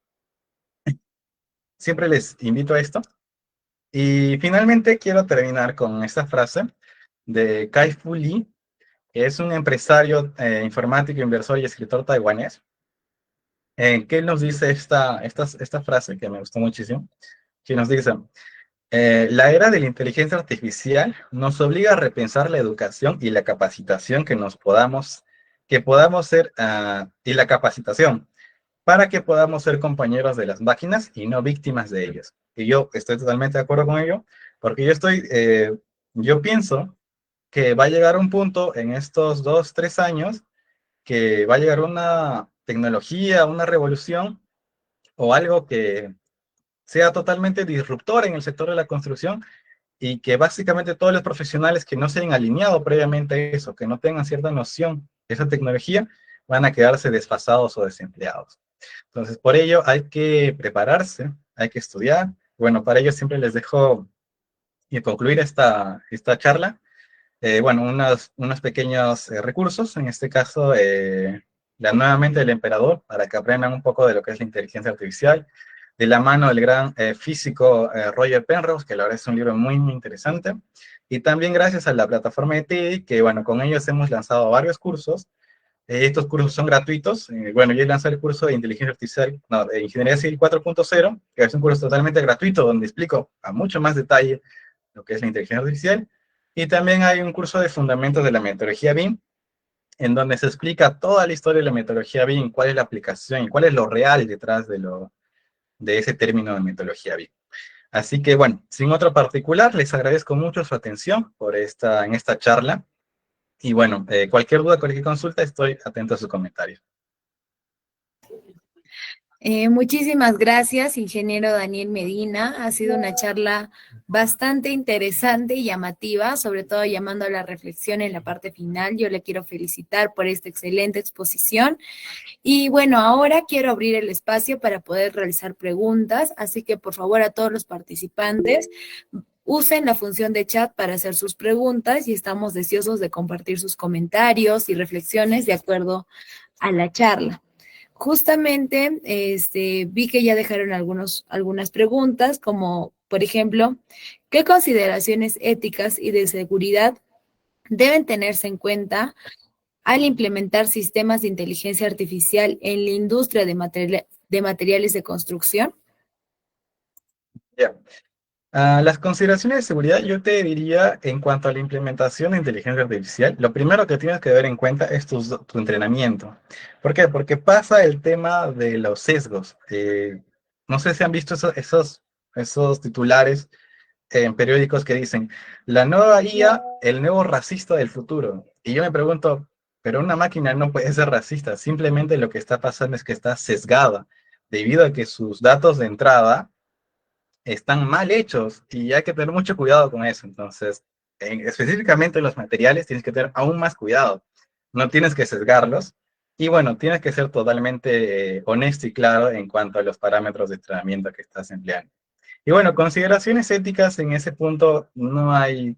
siempre les invito a esto. Y finalmente quiero terminar con esta frase de Kai-Fu Lee, que es un empresario informático, inversor y escritor taiwanés, que él nos dice esta frase que me gustó muchísimo, que nos dice: la era de la inteligencia artificial nos obliga a repensar la educación y la capacitación que podamos ser, y la capacitación para que podamos ser compañeros de las máquinas y no víctimas de ellas. Y yo estoy totalmente de acuerdo con ello, porque yo pienso que va a llegar un punto en estos 2, 3 años que va a llegar una tecnología, una revolución o algo que sea totalmente disruptor en el sector de la construcción, y que básicamente todos los profesionales que no se hayan alineado previamente a eso, que no tengan cierta noción de esa tecnología, van a quedarse desfasados o desempleados. Entonces, por ello hay que prepararse, hay que estudiar. Bueno, para ello siempre les dejo y concluir esta charla. Bueno, unos pequeños recursos, en este caso, la Nueva Mente del Emperador, para que aprendan un poco de lo que es la inteligencia artificial, de la mano del gran físico Roger Penrose, que la verdad es un libro muy, muy interesante. Y también gracias a la plataforma de TEDx, que bueno, con ellos hemos lanzado varios cursos. Estos cursos son gratuitos. Bueno, yo he lanzado el curso de inteligencia artificial, no, de Ingeniería Civil 4.0, que es un curso totalmente gratuito, donde explico a mucho más detalle lo que es la inteligencia artificial. Y también hay un curso de fundamentos de la metodología BIM, en donde se explica toda la historia de la metodología BIM, cuál es la aplicación y cuál es lo real detrás de ese término de metodología BIM. Así que bueno, sin otro particular, les agradezco mucho su atención en esta charla. Y bueno, cualquier duda, cualquier consulta, estoy atento a sus comentarios. Muchísimas gracias, ingeniero Daniel Medina. Ha sido una charla bastante interesante y llamativa, sobre todo llamando a la reflexión en la parte final. Yo le quiero felicitar por esta excelente exposición. Y bueno, ahora quiero abrir el espacio para poder realizar preguntas, así que por favor a todos los participantes, usen la función de chat para hacer sus preguntas y estamos deseosos de compartir sus comentarios y reflexiones de acuerdo a la charla. Justamente vi que ya dejaron algunas preguntas, como por ejemplo, ¿qué consideraciones éticas y de seguridad deben tenerse en cuenta al implementar sistemas de inteligencia artificial en la industria de materiales de construcción? Yeah. Las consideraciones de seguridad, yo te diría, en cuanto a la implementación de inteligencia artificial, lo primero que tienes que tener en cuenta es tu entrenamiento. ¿Por qué? Porque pasa el tema de los sesgos. No sé si han visto esos titulares en periódicos que dicen: la nueva IA, el nuevo racista del futuro. Y yo me pregunto, pero una máquina no puede ser racista, simplemente lo que está pasando es que está sesgada, debido a que sus datos de entrada están mal hechos, y hay que tener mucho cuidado con eso. Entonces, específicamente en los materiales tienes que tener aún más cuidado. No tienes que sesgarlos, y bueno, tienes que ser totalmente honesto y claro en cuanto a los parámetros de entrenamiento que estás empleando. Y bueno, consideraciones éticas en ese punto no hay,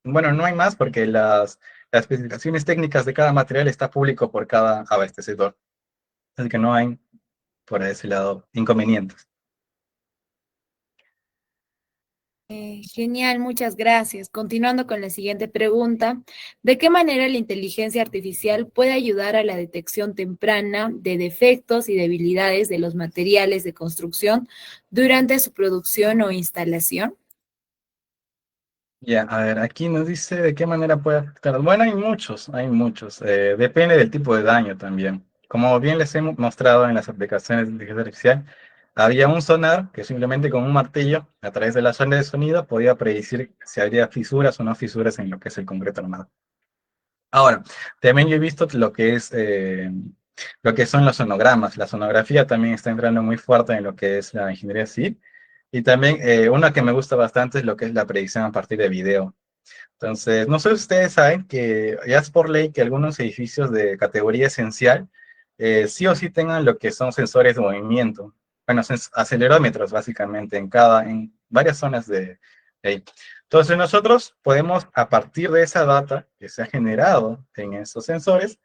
bueno, no hay más, porque las especificaciones técnicas de cada material está público por cada abastecedor. Así que no hay, por ese lado, inconvenientes. Genial, muchas gracias. Continuando con la siguiente pregunta, ¿de qué manera la inteligencia artificial puede ayudar a la detección temprana de defectos y debilidades de los materiales de construcción durante su producción o instalación? Ya, a ver, aquí nos dice de qué manera puede afectar. Bueno, hay muchos. Depende del tipo de daño también. Como bien les hemos mostrado en las aplicaciones de inteligencia artificial, había un sonar que simplemente con un martillo, a través de las ondas de sonido, podía predecir si habría fisuras o no fisuras en lo que es el concreto armado. Ahora, también yo he visto lo que es lo que son los sonogramas. La sonografía también está entrando muy fuerte en lo que es la ingeniería civil. Y también una que me gusta bastante es lo que es la predicción a partir de video. Entonces, no sé si ustedes saben que ya es por ley que algunos edificios de categoría esencial sí o sí tengan lo que son sensores de movimiento. Bueno, acelerómetros básicamente en varias zonas de ahí. Entonces nosotros podemos, a partir de esa data que se ha generado en esos sensores,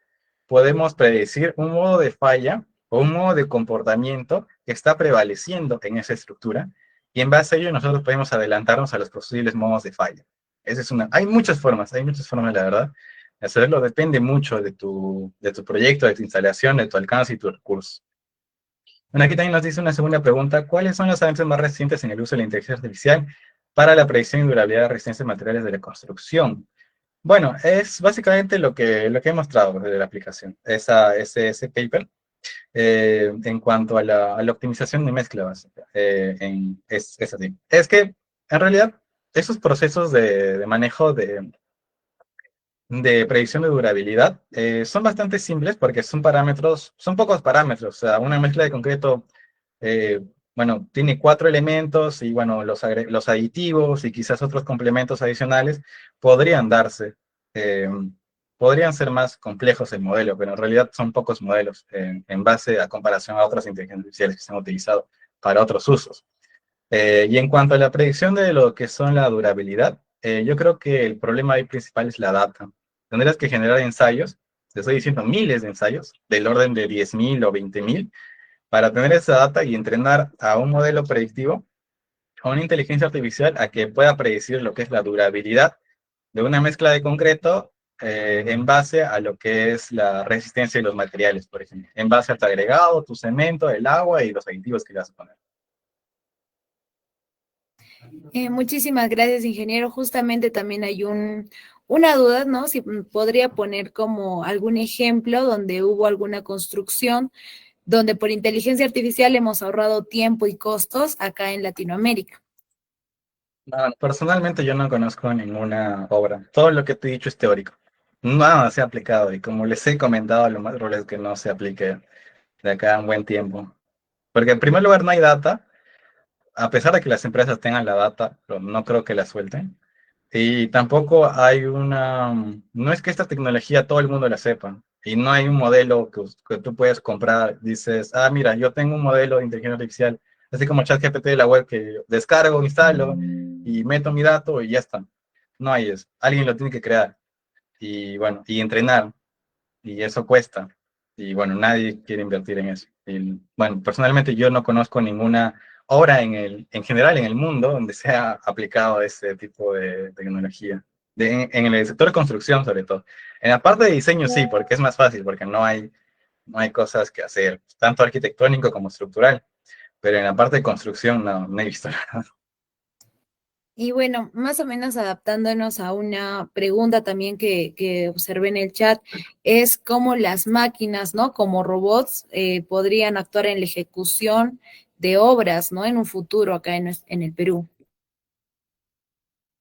podemos predecir un modo de falla o un modo de comportamiento que está prevaleciendo en esa estructura, y en base a ello nosotros podemos adelantarnos a los posibles modos de falla. Esa es una, hay muchas formas, la verdad, de hacerlo. Depende mucho de tu proyecto, de tu instalación, de tu alcance y tus recursos. Bueno, aquí también nos dice una segunda pregunta: ¿cuáles son los avances más recientes en el uso de la inteligencia artificial para la predicción y durabilidad de resistencia de materiales de la construcción? Bueno, es básicamente lo que he mostrado de la aplicación, ese paper, en cuanto a la optimización de mezcla básica. Es así. Es que, en realidad, esos procesos de manejo de predicción de durabilidad son bastante simples porque son parámetros, son pocos parámetros. O sea, una mezcla de concreto, eh, bueno, tiene 4 elementos y, bueno, los aditivos y quizás otros complementos adicionales podrían darse. eh, Podrían ser más complejos el modelo, pero en realidad son pocos modelos en base a comparación a otras inteligencias artificiales que se han utilizado para otros usos. Y en cuanto a la predicción de lo que son la durabilidad, yo creo que el problema ahí principal es la data. Tendrás que generar ensayos, te estoy diciendo miles de ensayos, del orden de 10.000 o 20.000, para tener esa data y entrenar a un modelo predictivo, a una inteligencia artificial, a que pueda predecir lo que es la durabilidad de una mezcla de concreto en base a lo que es la resistencia de los materiales, por ejemplo, en base a tu agregado, tu cemento, el agua y los aditivos que le vas a poner. Muchísimas gracias, ingeniero. Justamente también hay una duda, ¿no? Si podría poner como algún ejemplo donde hubo alguna construcción donde por inteligencia artificial hemos ahorrado tiempo y costos acá en Latinoamérica. No, personalmente yo no conozco ninguna obra. Todo lo que te he dicho es teórico. Nada se ha aplicado, y como les he comentado, lo más probable es que no se aplique de acá a un buen tiempo. Porque en primer lugar no hay data, a pesar de que las empresas tengan la data, pero no creo que la suelten. Y tampoco hay no es que esta tecnología todo el mundo la sepa. Y no hay un modelo que tú puedes comprar. Dices, ah, mira, yo tengo un modelo de inteligencia artificial, así como ChatGPT de la web, que descargo, instalo y meto mi dato y ya está. No hay eso. Alguien lo tiene que crear. Y bueno, y entrenar. Y eso cuesta. Y bueno, nadie quiere invertir en eso. Y bueno, personalmente yo no conozco ninguna obra en general en el mundo donde se ha aplicado ese tipo de tecnología. En el sector de construcción, sobre todo. En la parte de diseño sí, porque es más fácil, porque no hay cosas que hacer, tanto arquitectónico como estructural. Pero en la parte de construcción no he visto nada. Y bueno, más o menos adaptándonos a una pregunta también que observé en el chat, es cómo las máquinas, ¿no? Como robots, podrían actuar en la ejecución de obras, ¿no? En un futuro acá en el Perú.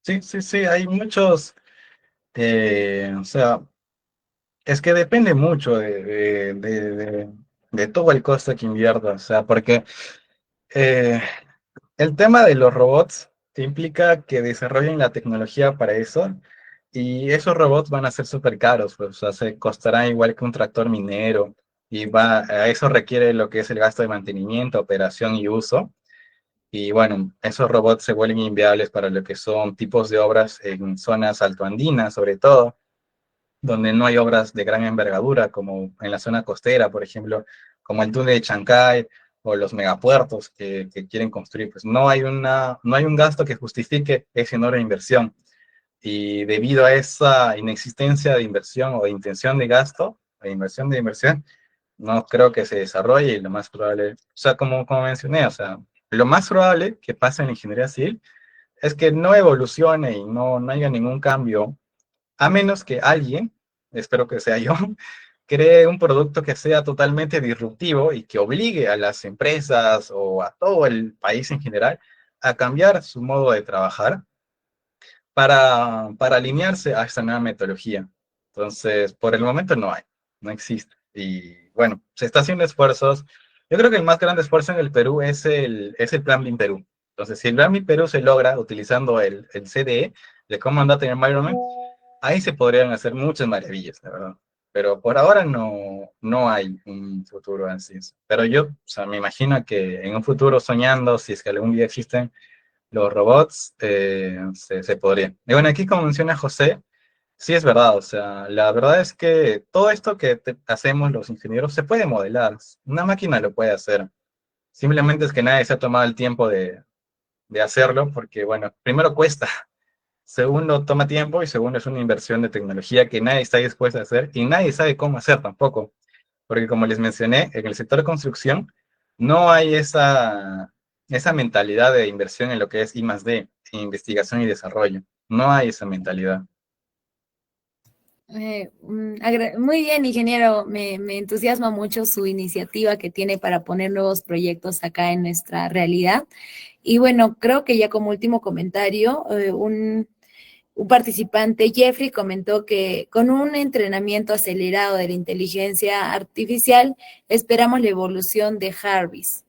Sí, sí, sí, hay muchos, o sea, es que depende mucho de todo el costo que inviertas. O sea, porque eh, el tema de los robots implica que desarrollen la tecnología para eso, y esos robots van a ser súper caros, pues, o sea, se costarán igual que un tractor minero, y a eso requiere lo que es el gasto de mantenimiento, operación y uso. Y bueno, esos robots se vuelven inviables para lo que son tipos de obras en zonas altoandinas, sobre todo donde no hay obras de gran envergadura, como en la zona costera, por ejemplo, como el túnel de Chancay o los megapuertos que quieren construir. Pues no hay un gasto que justifique esa enorme inversión. Y debido a esa inexistencia de inversión o de intención de gasto, de inversión, no creo que se desarrolle. Y lo más probable, o sea, como mencioné, o sea, lo más probable que pase en la ingeniería civil es que no evolucione y no haya ningún cambio, a menos que alguien, espero que sea yo, cree un producto que sea totalmente disruptivo y que obligue a las empresas o a todo el país en general a cambiar su modo de trabajar para alinearse a esta nueva metodología. Entonces, por el momento no hay, no existe. Y bueno, se está haciendo esfuerzos. Yo creo que el más grande esfuerzo en el Perú es el Plan BIM Perú. Entonces, si el Plan BIM Perú se logra utilizando el CDE, de Common Data Environment, ahí se podrían hacer muchas maravillas, la verdad. Pero por ahora no hay un futuro así. Pero yo, o sea, me imagino que en un futuro soñando, si es que algún día existen los robots, se podría. Y bueno, aquí como menciona José, sí es verdad, o sea, la verdad es que todo esto que hacemos los ingenieros se puede modelar. Una máquina lo puede hacer. Simplemente es que nadie se ha tomado el tiempo de hacerlo porque, bueno, primero cuesta. Segundo, toma tiempo y segundo, es una inversión de tecnología que nadie está dispuesto a hacer y nadie sabe cómo hacer tampoco. Porque como les mencioné, en el sector de construcción no hay esa mentalidad de inversión en lo que es I+D, investigación y desarrollo. No hay esa mentalidad. Muy bien, ingeniero. Me entusiasma mucho su iniciativa que tiene para poner nuevos proyectos acá en nuestra realidad. Y bueno, creo que ya como último comentario, un participante, Jeffrey, comentó que con un entrenamiento acelerado de la inteligencia artificial, esperamos la evolución de Jarvis.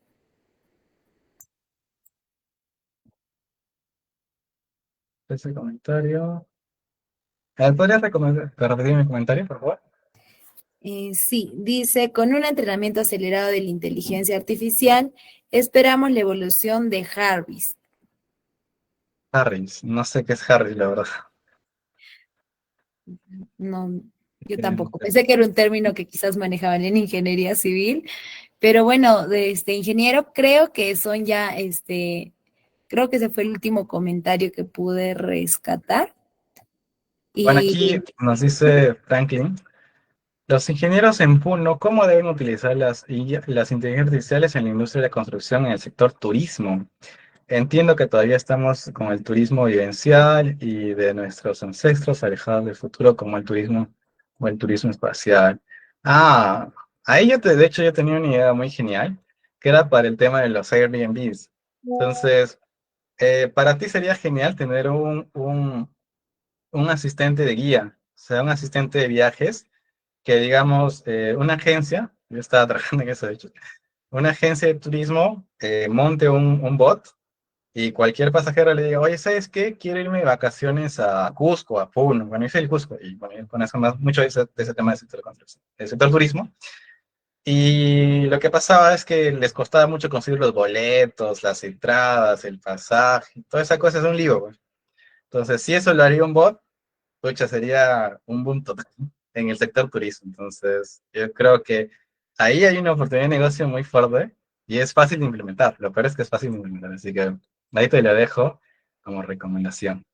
Ese comentario. ¿Podrías repetir mi comentario, por favor? Sí, dice, con un entrenamiento acelerado de la inteligencia artificial, esperamos la evolución de Jarvis. Harris, no sé qué es Harris, la verdad. No, yo tampoco. Pensé que era un término que quizás manejaban en ingeniería civil, pero bueno, de este ingeniero, creo que son ya, creo que ese fue el último comentario que pude rescatar. Bueno, Y aquí nos dice Franklin, los ingenieros en Puno, ¿cómo deben utilizar las inteligencias artificiales en la industria de la construcción en el sector turismo? Entiendo que todavía estamos con el turismo vivencial y de nuestros ancestros alejados del futuro como el turismo o el turismo espacial. Ah, ahí de hecho yo tenía una idea muy genial, que era para el tema de los Airbnbs. Entonces, para ti sería genial tener un asistente de guía, o sea, un asistente de viajes, que digamos, una agencia, yo estaba trabajando en eso de hecho, una agencia de turismo monte un bot y cualquier pasajero le diga, oye, ¿sabes qué? Quiero irme de vacaciones a Cusco, a Puno. Bueno, yo soy el Cusco, y bueno, yo conozco mucho de ese tema del sector de construcción, del sector turismo. Y lo que pasaba es que les costaba mucho conseguir los boletos, las entradas, el pasaje, toda esa cosa es un lío, pues. Entonces, si eso lo haría un bot, pucha, sería un boom total en el sector turismo. Entonces, yo creo que ahí hay una oportunidad de negocio muy fuerte y es fácil de implementar. Lo peor es que es fácil de implementar, así que ahí te lo dejo como recomendación.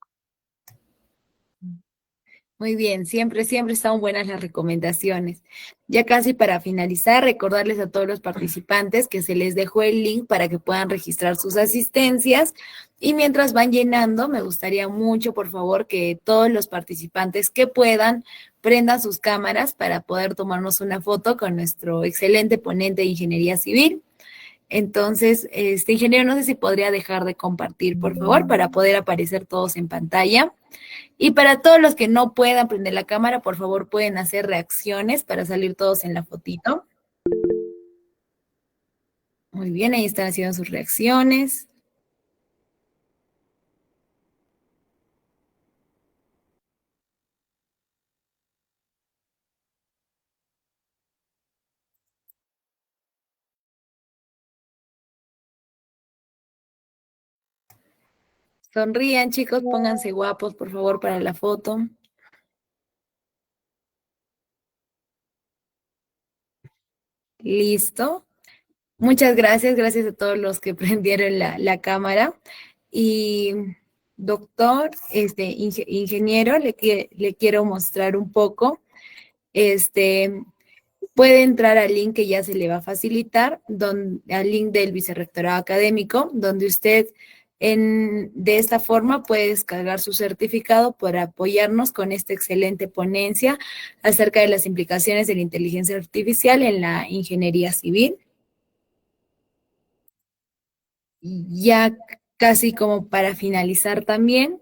muy bien, siempre, siempre están buenas las recomendaciones. Ya casi para finalizar, recordarles a todos los participantes que se les dejó el link para que puedan registrar sus asistencias. Y mientras van llenando, me gustaría mucho, por favor, que todos los participantes que puedan prendan sus cámaras para poder tomarnos una foto con nuestro excelente ponente de ingeniería civil. Entonces, ingeniero, no sé si podría dejar de compartir, por favor, para poder aparecer todos en pantalla. Y para todos los que no puedan prender la cámara, por favor, pueden hacer reacciones para salir todos en la fotito. Muy bien, ahí están haciendo sus reacciones. Sonrían, chicos, pónganse guapos, por favor, para la foto. Listo. Muchas gracias, gracias a todos los que prendieron la cámara. Y doctor, ingeniero, le quiero mostrar un poco. Puede entrar al link que ya se le va a facilitar, al link del Vicerrectorado Académico, donde usted de esta forma puede descargar su certificado para apoyarnos con esta excelente ponencia acerca de las implicaciones de la inteligencia artificial en la ingeniería civil. Ya Casi como para finalizar también,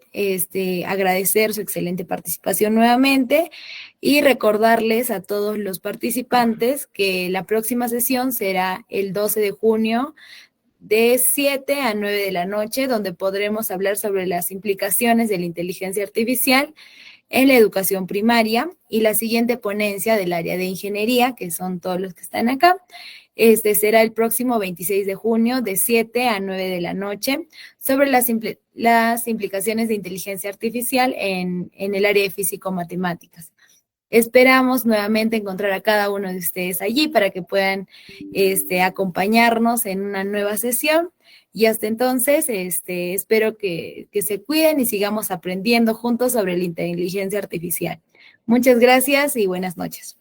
agradecer su excelente participación nuevamente y recordarles a todos los participantes que la próxima sesión será el 12 de junio de 7 a 9 de la noche, donde podremos hablar sobre las implicaciones de la inteligencia artificial en la educación primaria, y la siguiente ponencia del área de ingeniería, que son todos los que están acá, será el próximo 26 de junio de 7 a 9 de la noche sobre las implicaciones de inteligencia artificial en el área de físico-matemáticas. Esperamos nuevamente encontrar a cada uno de ustedes allí para que puedan acompañarnos en una nueva sesión. Y hasta entonces, espero que se cuiden y sigamos aprendiendo juntos sobre la inteligencia artificial. Muchas gracias y buenas noches.